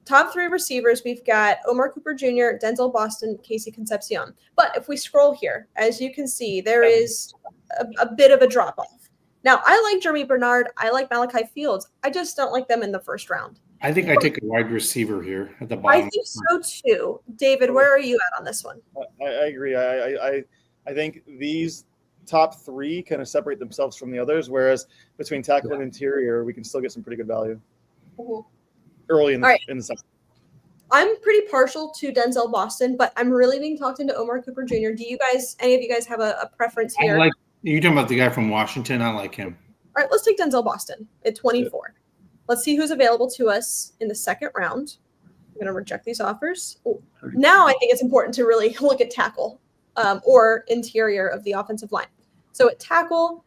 F: Top 3 receivers, we've got Omar Cooper Jr., Denzel Boston, Casey Concepcion. But if we scroll here, as you can see, there is a bit of a drop-off. Now, I like Jeremy Bernard. I like Malachi Fields. I just don't like them in the first round.
G: I think I take a wide receiver here at the
F: I
G: bottom.
F: think so too. David, where are you at on this one?
I: I agree. I think these top 3 kind of separate themselves from the others, whereas between tackle and interior, we can still get some pretty good value early in the,
F: All right.
I: in the second.
F: I'm pretty partial to Denzel Boston, but I'm really being talked into Omar Cooper Jr. Do you guys, any of you guys have a preference here?
G: You're talking about the guy from Washington. I like him.
F: All right, let's take Denzel Boston at 24. Let's see who's available to us in the second round. I'm going to reject these offers. Ooh. Now I think it's important to really look at tackle or interior of the offensive line. So at tackle,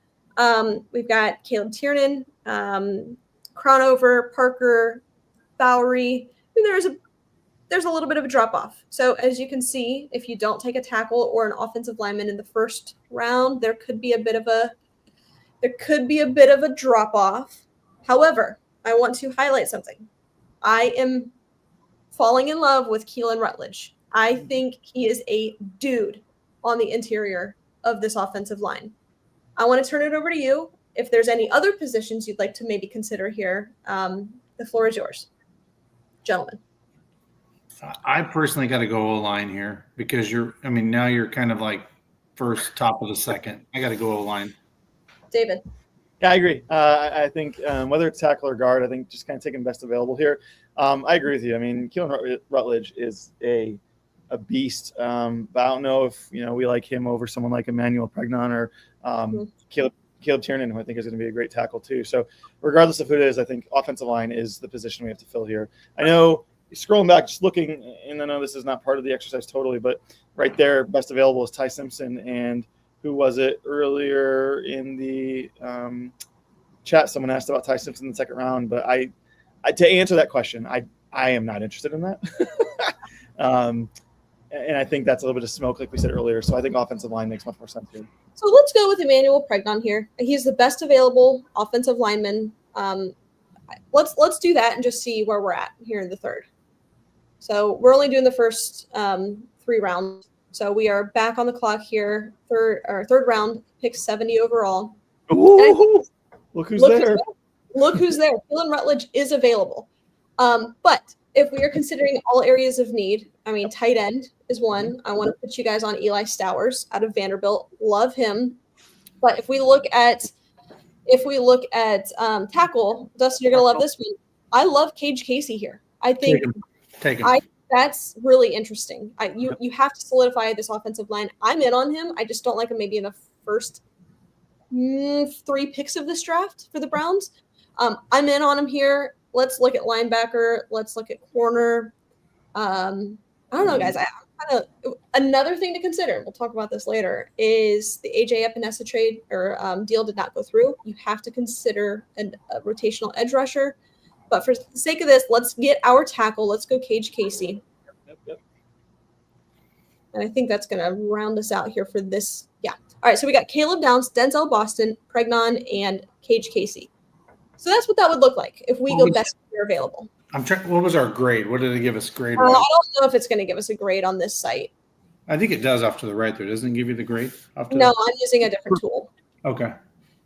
F: we've got Caleb Tiernan, Crownover, Parker, Bowery. I mean, there's a little bit of a drop off. So as you can see, if you don't take a tackle or an offensive lineman in the first round, there could be a bit of a drop off. However, I want to highlight something. I am falling in love with Keelan Rutledge. I think he is a dude on the interior of this offensive line. I want to turn it over to you. If there's any other positions you'd like to maybe consider here, the floor is yours, gentlemen.
G: I personally got to go O-line here because now you're kind of like first, top of the second. I got to go O-line.
F: David.
I: Yeah, I agree. I think whether it's tackle or guard, I think just kind of taking best available here. I agree with you. I mean, Keelan Rutledge is a beast, but I don't know if we like him over someone like Emmanuel Pregnon or Caleb Tiernan, who I think is going to be a great tackle too. So regardless of who it is, I think offensive line is the position we have to fill here. I know scrolling back, just looking, and I know this is not part of the exercise totally, but right there, best available is Ty Simpson. And who was it earlier in the chat? Someone asked about Ty Simpson in the second round, but I to answer that question, I am not interested in that. And I think that's a little bit of smoke, like we said earlier. So I think offensive line makes much more sense here.
F: So let's go with Emmanuel Pregnon here. He's the best available offensive lineman. Let's do that and just see where we're at here in the third. So we're only doing the first 3 rounds. So we are back on the clock here. Third round, pick 70 overall.
I: Ooh, look who's there.
F: Look who's there. Keelan Rutledge is available. But if we are considering all areas of need, I mean, tight end is one. I want to put you guys on Eli Stowers out of Vanderbilt. Love him. But if we look at tackle, Dustin, you're gonna love this one. I love Cage Casey here. I think
G: Take him.
F: that's really interesting. You have to solidify this offensive line. I'm in on him. I just don't like him maybe in the first 3 picks of this draft for the Browns. I'm in on him here. Let's look at linebacker. Let's look at corner. I don't know, guys. Another thing to consider, we'll talk about this later, is the AJ Epinesa trade or deal did not go through. You have to consider a rotational edge rusher. But for the sake of this, let's get our tackle. Let's go Cage Casey.
I: Yep.
F: And I think that's going to round us out here for this. Yeah. All right, so we got Caleb Downs, Denzel Boston, Pregnon, and Cage Casey. So that's what that would look like if we go best player available.
G: I'm checking. What was our grade? What did it give us grade?
F: I don't know if it's going to give us a grade on this site.
G: I think it does off to the right there. Doesn't it give you the grade?
F: No, I'm using a different tool.
G: Okay.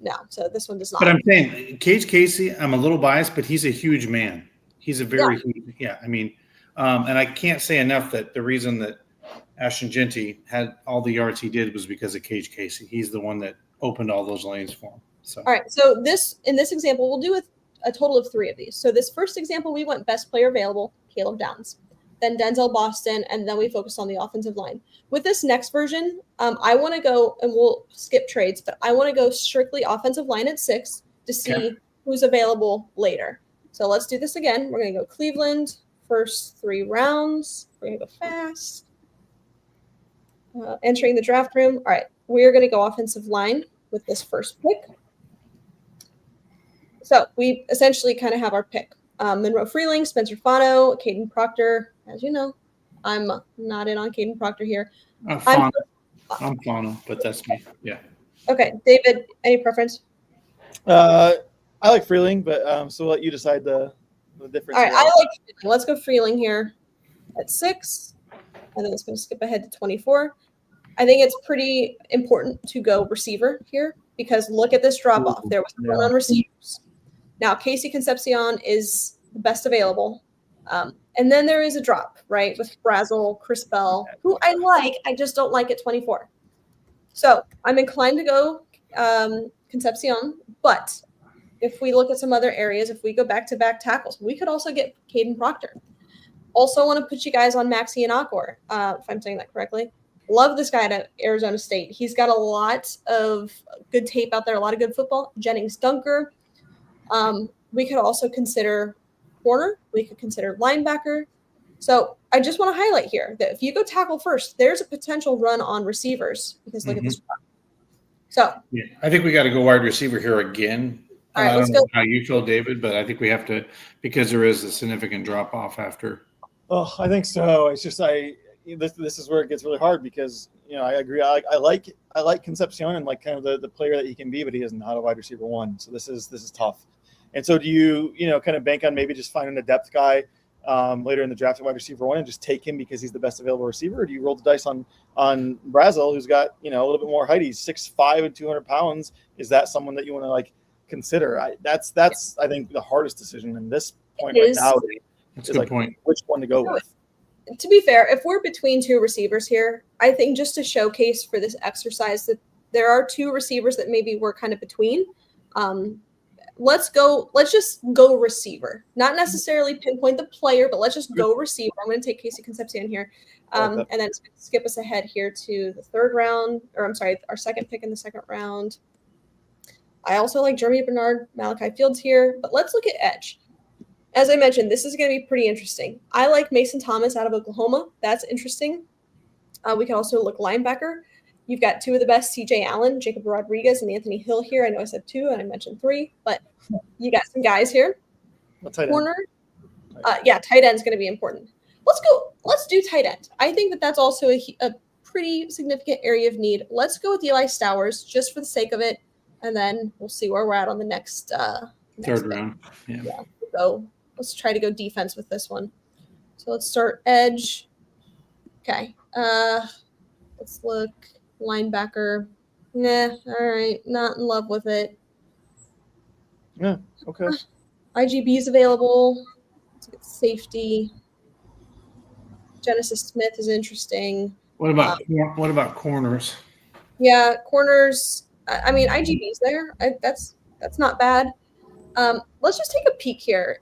F: No, so this one does not.
G: But I'm saying Cage Casey, I'm a little biased, but he's a huge man. He's a very huge, I mean, and I can't say enough that the reason that Ashton Genty had all the yards he did was because of Cage Casey. He's the one that opened all those lanes for him. So
F: all right, so in this example, we'll do a total of 3 of these. So this first example, we went best player available, Caleb Downs, then Denzel Boston, and then we focused on the offensive line. With this next version, I want to go, and we'll skip trades, but I want to go strictly offensive line at 6 to see who's available later. So let's do this again. We're going to go Cleveland, first 3 rounds. We're going to go fast. Entering the draft room. All right, we're going to go offensive line with this first pick. So we essentially kind of have our pick. Monroe Freeling, Spencer Fano, Caden Proctor. As you know, I'm not in on Caden Proctor here.
G: I'm Fano, but that's me. Yeah.
F: Okay, David, any preference?
I: I like Freeling, but so we'll let you decide the difference.
F: All right, let's go Freeling here at 6, and then it's going to skip ahead to 24. I think it's pretty important to go receiver here because look at this drop off. There was a run on receivers. Now, Casey Concepcion is the best available. And then there is a drop, right, with Brazel, Chris Bell, who I like. I just don't like at 24. So I'm inclined to go Concepcion. But if we look at some other areas, if we go back-to-back tackles, we could also get Caden Proctor. Also want to put you guys on Maxi Anakor, if I'm saying that correctly. Love this guy at Arizona State. He's got a lot of good tape out there, a lot of good football. Jennings Dunker. We could also consider corner. We could consider linebacker. So I just want to highlight here that if you go tackle first, there's a potential run on receivers because look at this drop. So
G: yeah, I think we got to go wide receiver here again.
F: All right,
G: I don't know how you feel, David, but I think we have to because there is a significant drop off after.
I: Oh, I think so. It's just this is where it gets really hard because I agree. I like Concepcion and like kind of the player that he can be, but he is not a wide receiver 1. So this is tough. And so do you kind of bank on maybe just finding a depth guy later in the draft at wide receiver 1 and just take him because he's the best available receiver? Or do you roll the dice on Brazel, who's got a little bit more height? He's 6'5" and 200 pounds. Is that someone that you want to like consider? That's I think the hardest decision in this point right now.
G: That's a good point.
I: Which one to go with?
F: To be fair, if we're between 2 receivers here, I think just to showcase for this exercise that there are 2 receivers that maybe we're kind of between. Let's just go receiver. Not necessarily pinpoint the player, but let's just go receiver. I'm going to take Casey Concepcion here. And then it's going to skip us ahead here to the 3rd round, or I'm sorry, our 2nd pick in the 2nd round. I also like Jeremy Bernard, Malachi Fields here, but let's look at edge. As I mentioned, this is going to be pretty interesting. I like Mason Thomas out of Oklahoma. That's interesting. We can also look linebacker. You've got 2 of the best, C.J. Allen, Jacob Rodriguez, and Anthony Hill here. I know I said 2, and I mentioned 3, but you got some guys here. Corner. Tight end is going to be important. Let's do tight end. I think that's also a pretty significant area of need. Let's go with Eli Stowers just for the sake of it, and then we'll see where we're at on the next
G: 3rd round. Yeah.
F: So let's try to go defense with this one. So let's start edge. Okay. Let's look. Linebacker. Nah, all right. Not in love with it.
I: Yeah. Okay.
F: IGB is available. Let's get safety. Genesis Smith is interesting.
G: What about corners?
F: Yeah, corners. I mean, IGB's there. That's not bad. Let's just take a peek here.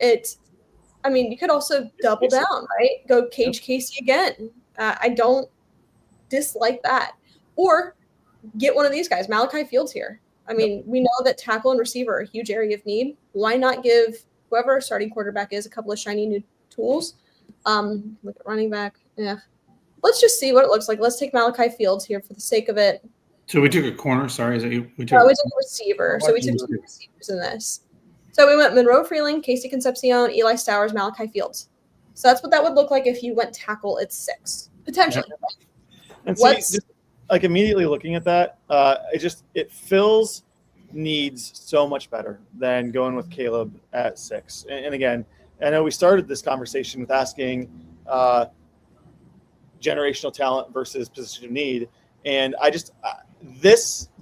F: I mean, you could also double down, right? Go Cage Casey again. I don't dislike that. Or get one of these guys. Malachi Fields here. I mean, we know that tackle and receiver are a huge area of need. Why not give whoever our starting quarterback is a couple of shiny new tools? Look at running back. Yeah. Let's just see what it looks like. Let's take Malachi Fields here for the sake of it.
G: So we took a corner. Sorry, is that you?
F: We took a receiver. So we took 2 receivers in this. So we went Monroe Freeling, Casey Concepcion, Eli Stowers, Malachi Fields. So that's what that would look like if you went tackle at 6, potentially.
I: And see, just, like immediately looking at that, it fills needs so much better than going with Caleb at 6. And again, I know we started this conversation with asking generational talent versus position of need, and I just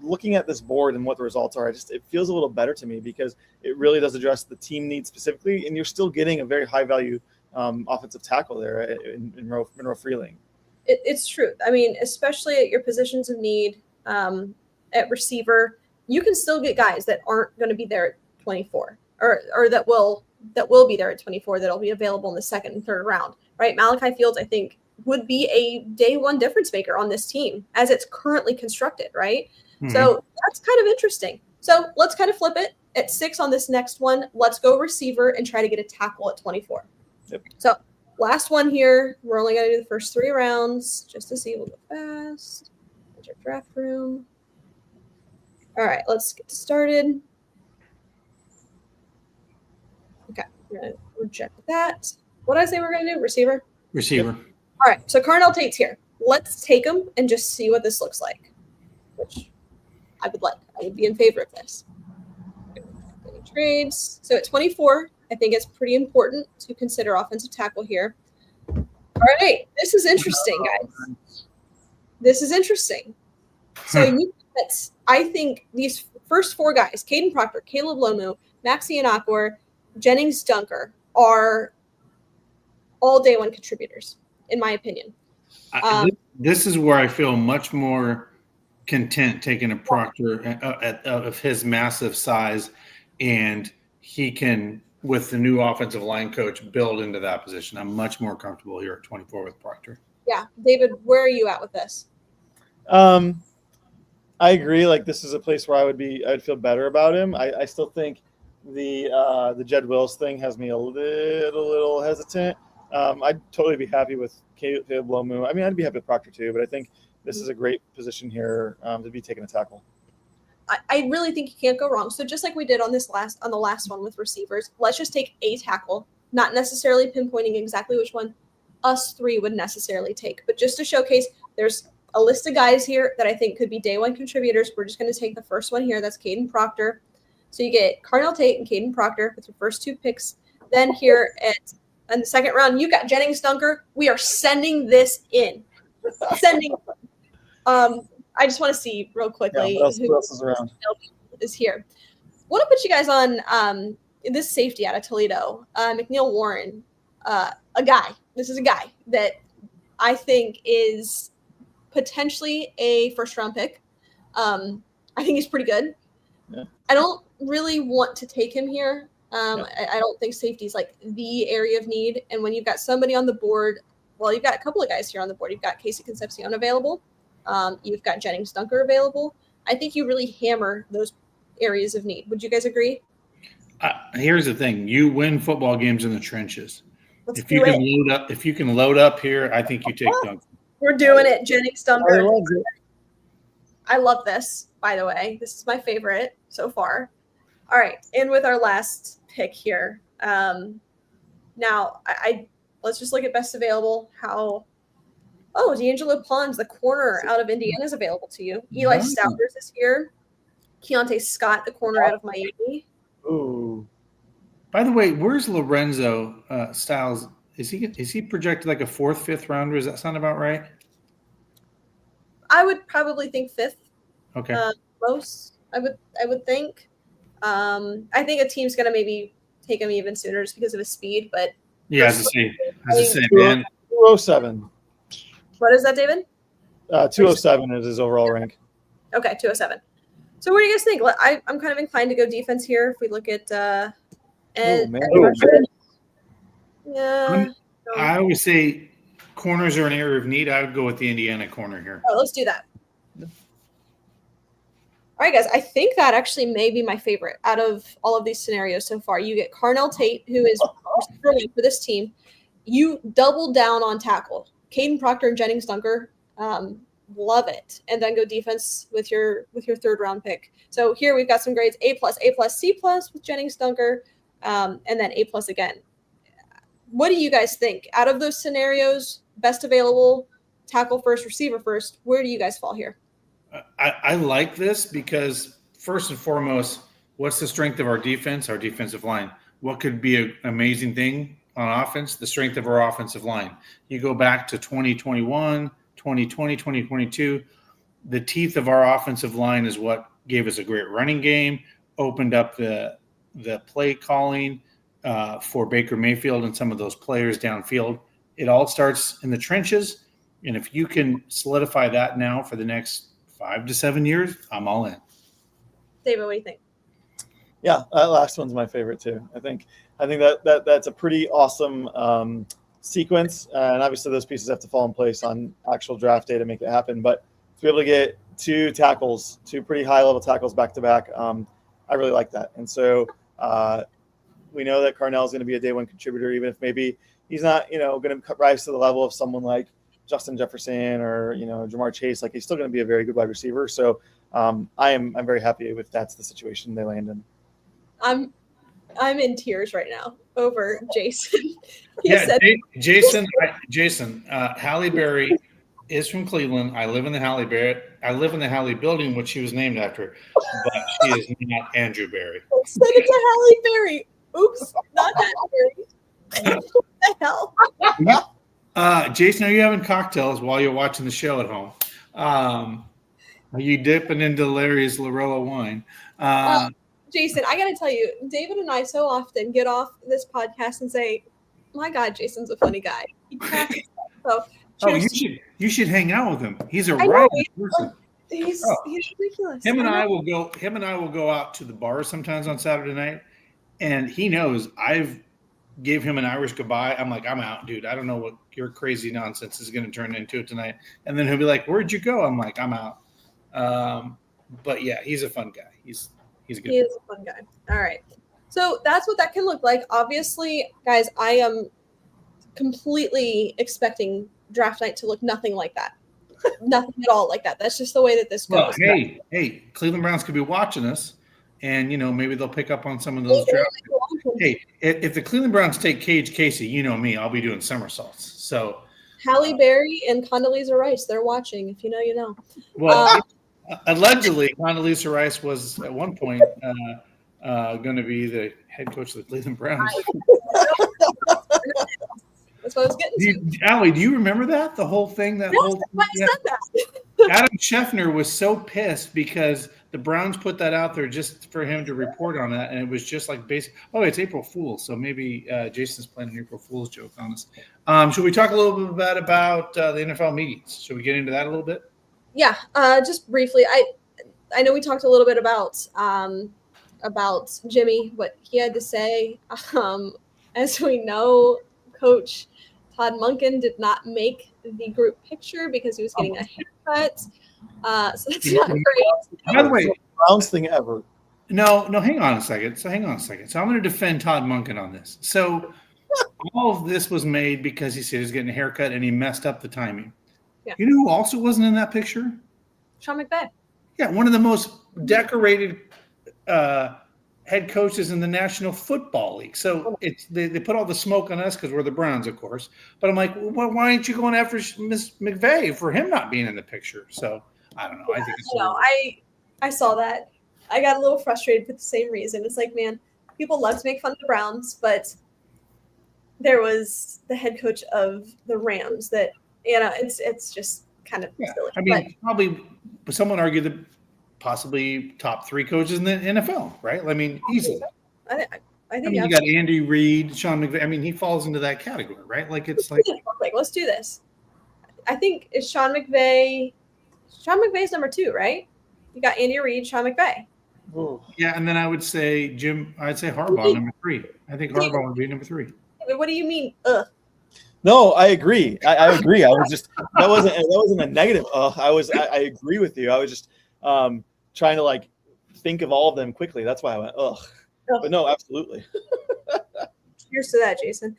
I: looking at this board and what the results are, it feels a little better to me because it really does address the team needs specifically, and you're still getting a very high value offensive tackle there in Monroe Freeling.
F: It's true. I mean, especially at your positions of need at receiver, you can still get guys that aren't going to be there at 24 or that will be there at 24 that'll be available in the second and third round, right? Malachi Fields, I think, would be a day one difference maker on this team as it's currently constructed, right? Mm-hmm. So that's kind of interesting. So let's kind of flip it at 6 on this next one. Let's go receiver and try to get a tackle at 24.
I: Yep.
F: So last one here. We're only going to do the first 3 rounds just to see. We'll go fast. Enter draft room. All right, let's get started. Okay, we're going to reject that. What did I say we're going to do? Receiver?
G: Receiver.
F: Yep. All right, so Carnell Tate's here. Let's take him and just see what this looks like, which I would like. I would be in favor of this. Any trades. So at 24, I think it's pretty important to consider offensive tackle here. All right, this is interesting, guys. This is interesting. So I think these first 4 guys, Caden Proctor, Caleb Lomu, Maxi Anakor, Jennings Dunker, are all day one contributors, in my opinion.
G: This is where I feel much more content taking a Proctor of his massive size, and he can, with the new offensive line coach, build into that position. I'm much more comfortable here at 24 with Proctor.
F: Yeah. David, where are you at with this?
I: I agree. Like, this is a place where I'd feel better about him. I still think the Jed Wills thing has me a little hesitant. I'd totally be happy with Caleb Lomu. I mean, I'd be happy with Proctor too, but I think this is a great position here to be taking a tackle.
F: I really think you can't go wrong. So just like we did on the last one with receivers, let's just take a tackle, not necessarily pinpointing exactly which one us 3 would necessarily take, but just to showcase there's a list of guys here that I think could be day one contributors. We're just going to take the first one here. That's Caden Proctor. So you get Carnell Tate and Caden Proctor with your first 2 picks. Then here in the second round, you got Jennings Dunker. We are sending this in. I just want to see real quickly
I: who else is around.
F: Is here. Want to put you guys on this safety out of Toledo, McNeil Warren, a guy. This is a guy that I think is potentially a first-round pick. I think he's pretty good. Yeah. I don't really want to take him here. I don't think safety is like the area of need. And when you've got somebody on the board, well, you've got a couple of guys here on the board. You've got Casey Concepcion available. You've got Jennings Dunker available. I think you really hammer those areas of need. Would you guys agree?
G: Here's the thing: you win football games in the trenches. If you can load up here, I think you take Dunker.
F: We're doing it, Jennings Dunker. I love this, by the way. This is my favorite so far. All right, and with our last pick here. Now, let's just look at best available. D'Angelo Pons, the corner out of Indiana, is available to you. Eli Stowers is here. Keontae Scott, the corner out of Miami.
I: Ooh.
G: By the way, where's Lorenzo Styles? Is he projected like a 4th, 5th rounder? Does that sound about right?
F: I would probably think fifth.
G: Okay.
F: Most. I would think. I think a team's gonna maybe take him even sooner just because of his speed. But
G: Yeah, as I say, man.
H: 207.
F: what is that, David?
H: 207 is his overall rank.
F: Okay, 207. So what do you guys think? I'm kind of inclined to go defense here. If we look at yeah.
G: I always say corners are an area of need. I would go with the Indiana corner here.
F: Oh, let's do that. All right, guys. I think that actually may be my favorite out of all of these scenarios so far. You get Carnell Tate, who is receiver for this team. You double down on tackle. Caden Proctor and Jennings Dunker. Love it. And then go defense with your third round pick. So here we've got some grades: A+, C+ with Jennings Dunker, and then A+ again. What do you guys think? Out of those scenarios, best available, tackle first, receiver first, where do you guys fall here?
G: I like this because first and foremost, what's the strength of our defense, our defensive line? What could be an amazing thing on offense? The strength of our offensive line. You go back to 2021, 2020, 2022, the teeth of our offensive line is what gave us a great running game, opened up the play calling for Baker Mayfield and some of those players downfield. It all starts in the trenches, and if you can solidify that now for the next 5 to 7 years, I'm all in.
F: David, what do you think?
I: Yeah, that last one's my favorite too. I think that's a pretty awesome sequence, and obviously those pieces have to fall in place on actual draft day to make it happen. But to be able to get two pretty high-level tackles back to back, I really like that. And so we know that Carnell is going to be a day one contributor, even if maybe he's not, going to rise to the level of someone like Justin Jefferson or Jamar Chase. Like, he's still going to be a very good wide receiver. So I'm very happy with that's the situation they land in.
F: I'm in tears right now over Jason.
G: Jason. Halle Berry is from Cleveland. I live in the Halle Building, which she was named after, but she is not Andrew Berry.
F: Send it to Halle Berry. Oops, not Halle Berry. What the hell?
G: Jason, are you having cocktails while you're watching the show at home? Are you dipping into Larry's Lorella wine?
F: Jason, I got to tell you, David and I so often get off this podcast and say, my God, Jason's a funny guy. He cracks up. So,
G: you should hang out with him. He's a right person.
F: He's ridiculous.
G: Him and I will go out to the bar sometimes on Saturday night, and he knows I've gave him an Irish goodbye. I'm like, I'm out, dude. I don't know what your crazy nonsense is going to turn into tonight. And then he'll be like, where'd you go? I'm like, I'm out. But yeah, he's a fun guy. He's a good.
F: He is a fun guy. All right. So that's what that can look like. Obviously, guys, I am completely expecting draft night to look nothing like that. Nothing at all like that. That's just the way that this goes.
G: Well, hey, Cleveland Browns could be watching us, and maybe they'll pick up on some of those drafts. Hey, if the Cleveland Browns take Cage Casey, you know me, I'll be doing somersaults. So
F: Halle Berry and Condoleezza Rice, they're watching. If you know, you know.
G: Well, allegedly, Condoleezza Rice was at one point going to be the head coach of the Cleveland Browns.
F: That's what I was getting to.
G: Allie, do you remember that? The whole thing?
F: Yes, that's why I said that.
G: Adam Scheffner was so pissed because the Browns put that out there just for him to report on that, and it was just like it's April Fool's, so maybe Jason's playing an April Fool's joke on us. Should we talk a little bit about the NFL meetings? Should we get into that a little bit?
F: Yeah, just briefly. I know we talked a little bit about Jimmy, what he had to say. As we know, Coach Todd Monken did not make the group picture because he was getting a haircut. So that's not great.
G: By the way,
I: Browns thing ever.
G: No, hang on a second. So I'm going to defend Todd Monken on this. So all of this was made because he said he was getting a haircut and he messed up the timing.
F: Yeah.
G: You know who also wasn't in that picture?
F: Sean McVay.
G: Yeah, one of the most decorated head coaches in the National Football League. So they put all the smoke on us because we're the Browns, of course. But I'm like, well, why aren't you going after Miss McVay for him not being in the picture? So I don't know.
F: Yeah,
G: I think it's
F: I saw that. I got a little frustrated for the same reason. It's like, man, people love to make fun of the Browns, but there was the head coach of the Rams that, it's just kind of
G: Yeah.
F: silly.
G: I mean, probably someone argue that possibly top 3 coaches in the NFL, right? I mean, easily.
F: I
G: I
F: think
G: mean, you got Andy Reid, Sean McVay. I mean, he falls into that category, right? Like it's like
F: let's do this. I think it's Sean McVay. Sean McVay's number 2, right? You got Andy Reid, Sean McVay.
G: yeah, and then I would say I'd say Harbaugh number 3. I think Harbaugh would be number 3.
F: What do you mean? Ugh.
I: No, I agree. I agree. I was just that wasn't a negative. I agree with you. I was just trying to like think of all of them quickly. That's why I went ugh. But no, absolutely.
F: Cheers to that, Jason.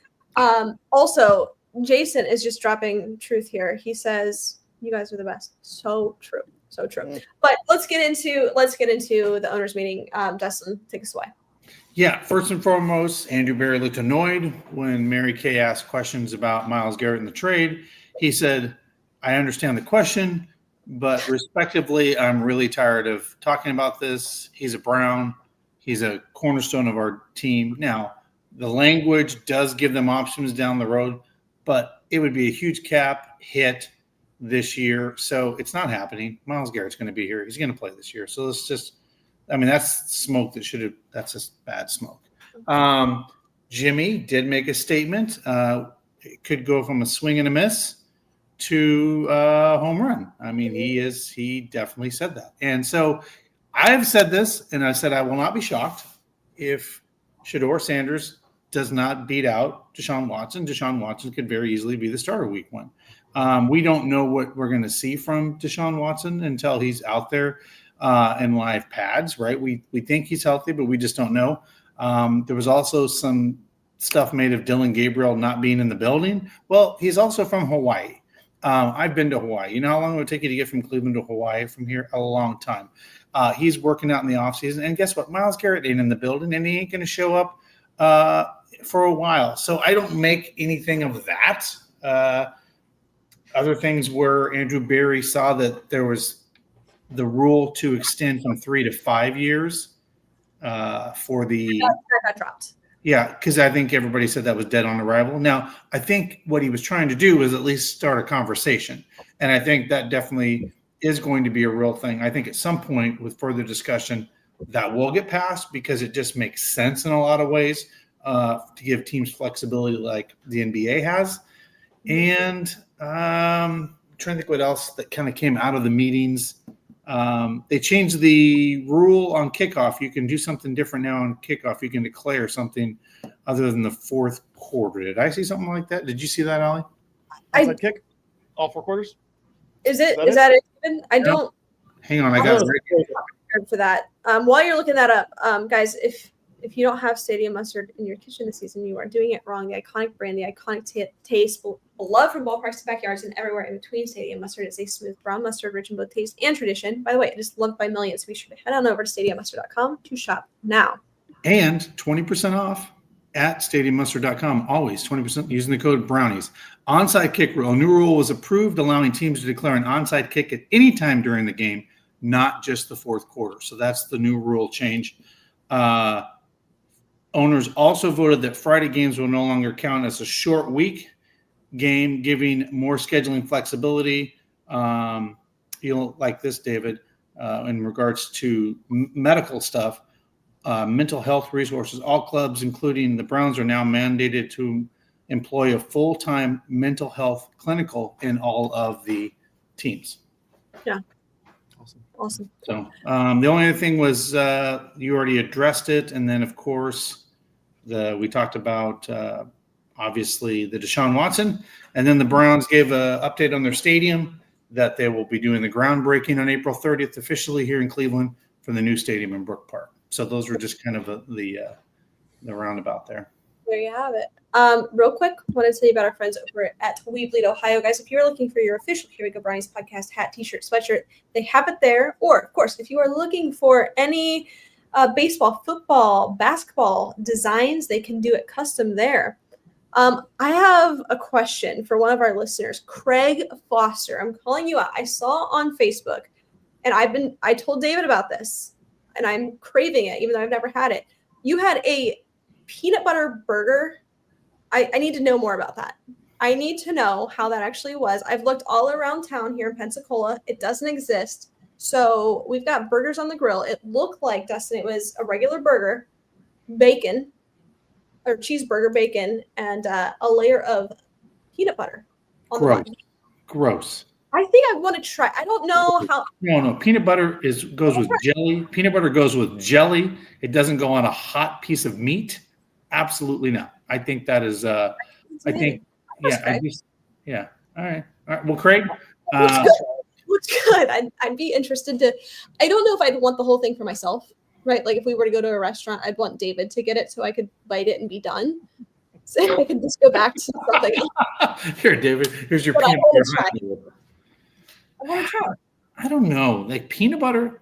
F: Also, Jason is just dropping truth here. He says, "You guys are the best." So true. So true. But let's get into the owners meeting. Dustin, take us away.
G: Yeah, first and foremost, Andrew Berry looked annoyed when Mary Kay asked questions about Myles Garrett in the trade. He said, "I understand the question, but respectively, I'm really tired of talking about this. He's a Brown. He's a cornerstone of our team. Now, the language does give them options down the road, but it would be a huge cap hit this year. So it's not happening. Myles Garrett's going to be here. He's going to play this year. So let's just – I mean, that's smoke that's just bad smoke. Jimmy did make a statement. It could go from a swing and a miss to a home run. I mean, he definitely said that. And so I've said this, and I said I will not be shocked if Shedeur Sanders does not beat out Deshaun Watson. Deshaun Watson could very easily be the starter week 1. We don't know what we're going to see from Deshaun Watson until he's out there in live pads, right? We think he's healthy, but we just don't know. There was also some stuff made of Dylan Gabriel not being in the building. Well, he's also from Hawaii. I've been to Hawaii. You know how long it would take you to get from Cleveland to Hawaii from here? A long time. He's working out in the offseason. And guess what? Myles Garrett ain't in the building, and he ain't going to show up for a while. So I don't make anything of that. Other things where Andrew Berry saw that there was the rule to extend from 3 to 5 years for the
F: – that dropped.
G: Yeah, because I think everybody said that was dead on arrival. Now, I think what he was trying to do was at least start a conversation. And I think that definitely is going to be a real thing. I think at some point with further discussion that will get passed because it just makes sense in a lot of ways to give teams flexibility like the NBA has. And I'm trying to think what else that kind of came out of the meetings. They changed the rule on kickoff. You can do something different now on kickoff. You can declare something other than the fourth quarter. Did I see something like that? Did you see that, Allie?
I: Onside kick, all 4 quarters.
F: Is that it? I don't.
G: Hang on, I got it right here.
F: For that. While you're looking that up, guys, if you don't have stadium mustard in your kitchen this season, you are doing it wrong. The iconic brand, the iconic taste, beloved from ballparks to backyards and everywhere in between. Stadium mustard is a smooth brown mustard, rich in both taste and tradition. By the way, it is loved by millions. So be sure to head on over to stadiummustard.com to shop now.
G: And 20% off at stadiummustard.com. Always 20% using the code Brownies. Onside kick rule. A new rule was approved allowing teams to declare an onside kick at any time during the game, not just the fourth quarter. So that's the new rule change. Owners also voted that Friday games will no longer count as a short week game, giving more scheduling flexibility. You'll like this, David, in regards to medical stuff, mental health resources. All clubs, including the Browns, are now mandated to employ a full-time mental health clinical in all of the teams.
F: Yeah. Awesome.
G: So the only other thing was you already addressed it. And then, of course, we talked about obviously the Deshaun Watson. And then the Browns gave an update on their stadium that they will be doing the groundbreaking on April 30th officially here in Cleveland for the new stadium in Brook Park. So those were just kind of the roundabout there.
F: There you have it. Real quick, I want to tell you about our friends over at We Bleed Ohio. Guys, if you're looking for your official Here We Go Brownies podcast hat, t-shirt, sweatshirt, they have it there. Or, of course, if you are looking for any baseball, football, basketball designs, they can do it custom there. I have a question for one of our listeners, Craig Foster. I'm calling you out. I saw on Facebook, and I told David about this, and I'm craving it, even though I've never had it. You had a peanut butter burger. I need to know more about that. I need to know how that actually was. I've looked all around town here in Pensacola. It doesn't exist. So we've got burgers on the grill. It looked like, Dustin, it was a regular burger, bacon, or cheeseburger, bacon, and a layer of peanut butter on the
G: Gross.
F: bun.
G: Gross.
F: I think I want to try. I don't know how.
G: No. Peanut butter goes with jelly. Peanut butter goes with jelly. It doesn't go on a hot piece of meat. Absolutely not. I think that is. I think. Yeah. All right. Well, Craig.
F: Looks good. I'd be interested to. I don't know if I'd want the whole thing for myself, right? Like if we were to go to a restaurant, I'd want David to get it so I could bite it and be done. So I could just go back to something else.
G: Here, David. Here's your
F: But
G: peanut butter.
F: I want to try.
G: I don't know. Like peanut butter.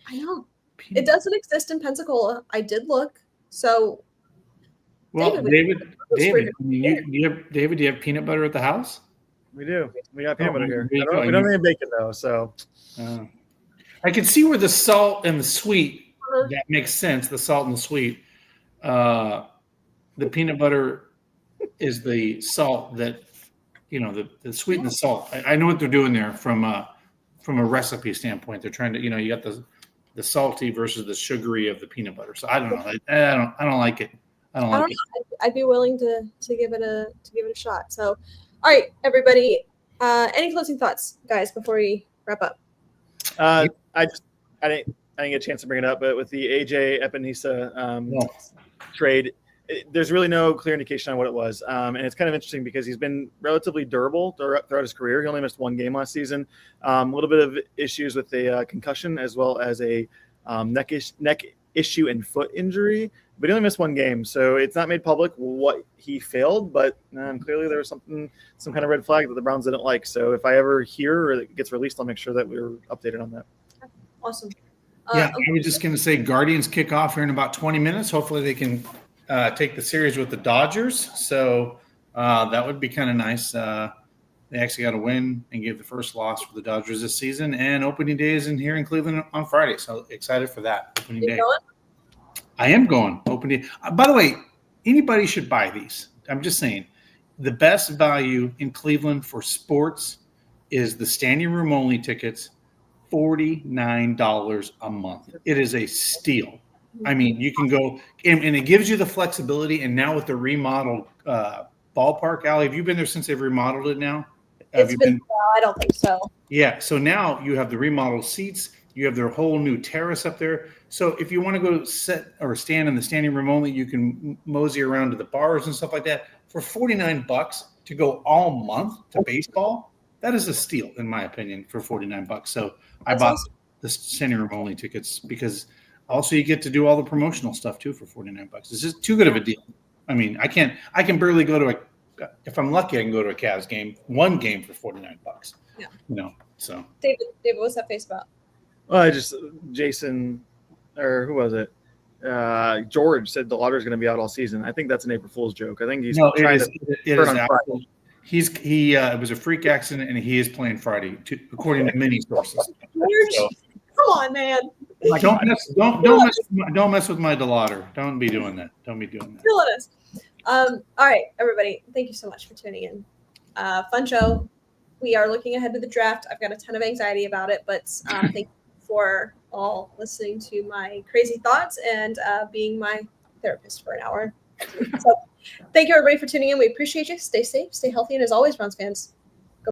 F: I know. It doesn't exist in Pensacola. I did look. So.
G: Well, David, do you have peanut butter at the house?
I: We do. We got peanut butter here.
G: We
I: don't have any bacon though, so.
G: I can see where the salt and the sweet, that makes sense, the salt and the sweet. The peanut butter is the salt that, the sweet and the salt. I know what they're doing there from a recipe standpoint. They're trying to, you got the salty versus the sugary of the peanut butter. So I don't know. I don't like it. I don't know.
F: I'd be willing to give it a shot. So, all right, everybody. Any closing thoughts, guys, before we wrap up?
I: I didn't get a chance to bring it up, but with the AJ Epinesa trade, there's really no clear indication on what it was, and it's kind of interesting because he's been relatively durable throughout his career. He only missed one game last season. A little bit of issues with a concussion as well as a neck issue and foot injury. But he only missed one game, so it's not made public what he failed, but clearly there was some kind of red flag that the Browns didn't like. So if I ever hear or it gets released, I'll make sure that we're updated on that.
F: Awesome.
G: I was just going to say Guardians kick off here in about 20 minutes. Hopefully they can take the series with the Dodgers. So that would be kind of nice. They actually got to win and give the first loss for the Dodgers this season. And opening day is here in Cleveland on Friday. So excited for that opening day.
F: Going?
G: I am going opening. By the way, anybody should buy these. I'm just saying, the best value in Cleveland for sports is the standing room only tickets, $49 a month. It is a steal. I mean, you can go, and it gives you the flexibility. And now with the remodeled ballpark, Allie, have you been there since they've remodeled it now?
F: It's been I don't think so.
G: Yeah. So now you have the remodeled seats. You have their whole new terrace up there. So if you want to go sit or stand in the standing room only, you can mosey around to the bars and stuff like that. For $49 to go all month to baseball, that is a steal, in my opinion, for $49. So I bought the standing room only tickets because also you get to do all the promotional stuff too for $49. It's just too good of a deal. I mean, I can barely go to if I'm lucky, I can go to a Cavs game, one game for $49. Yeah. So
F: David, what's that face about?
I: Well, Jason, or who was it? George said the lottery is going to be out all season. I think that's an April Fool's joke. I think he's trying to turn on Friday.
G: It was a freak accident, and he is playing Friday, according to many sources.
F: So, come on, man.
G: Don't mess with my daughter. Don't be doing that. Don't be doing that.
F: Killing us. All right, everybody. Thank you so much for tuning in. Fun show. We are looking ahead to the draft. I've got a ton of anxiety about it, but thank you for all listening to my crazy thoughts and being my therapist for an hour. So thank you, everybody, for tuning in. We appreciate you. Stay safe, stay healthy, and as always, Browns fans,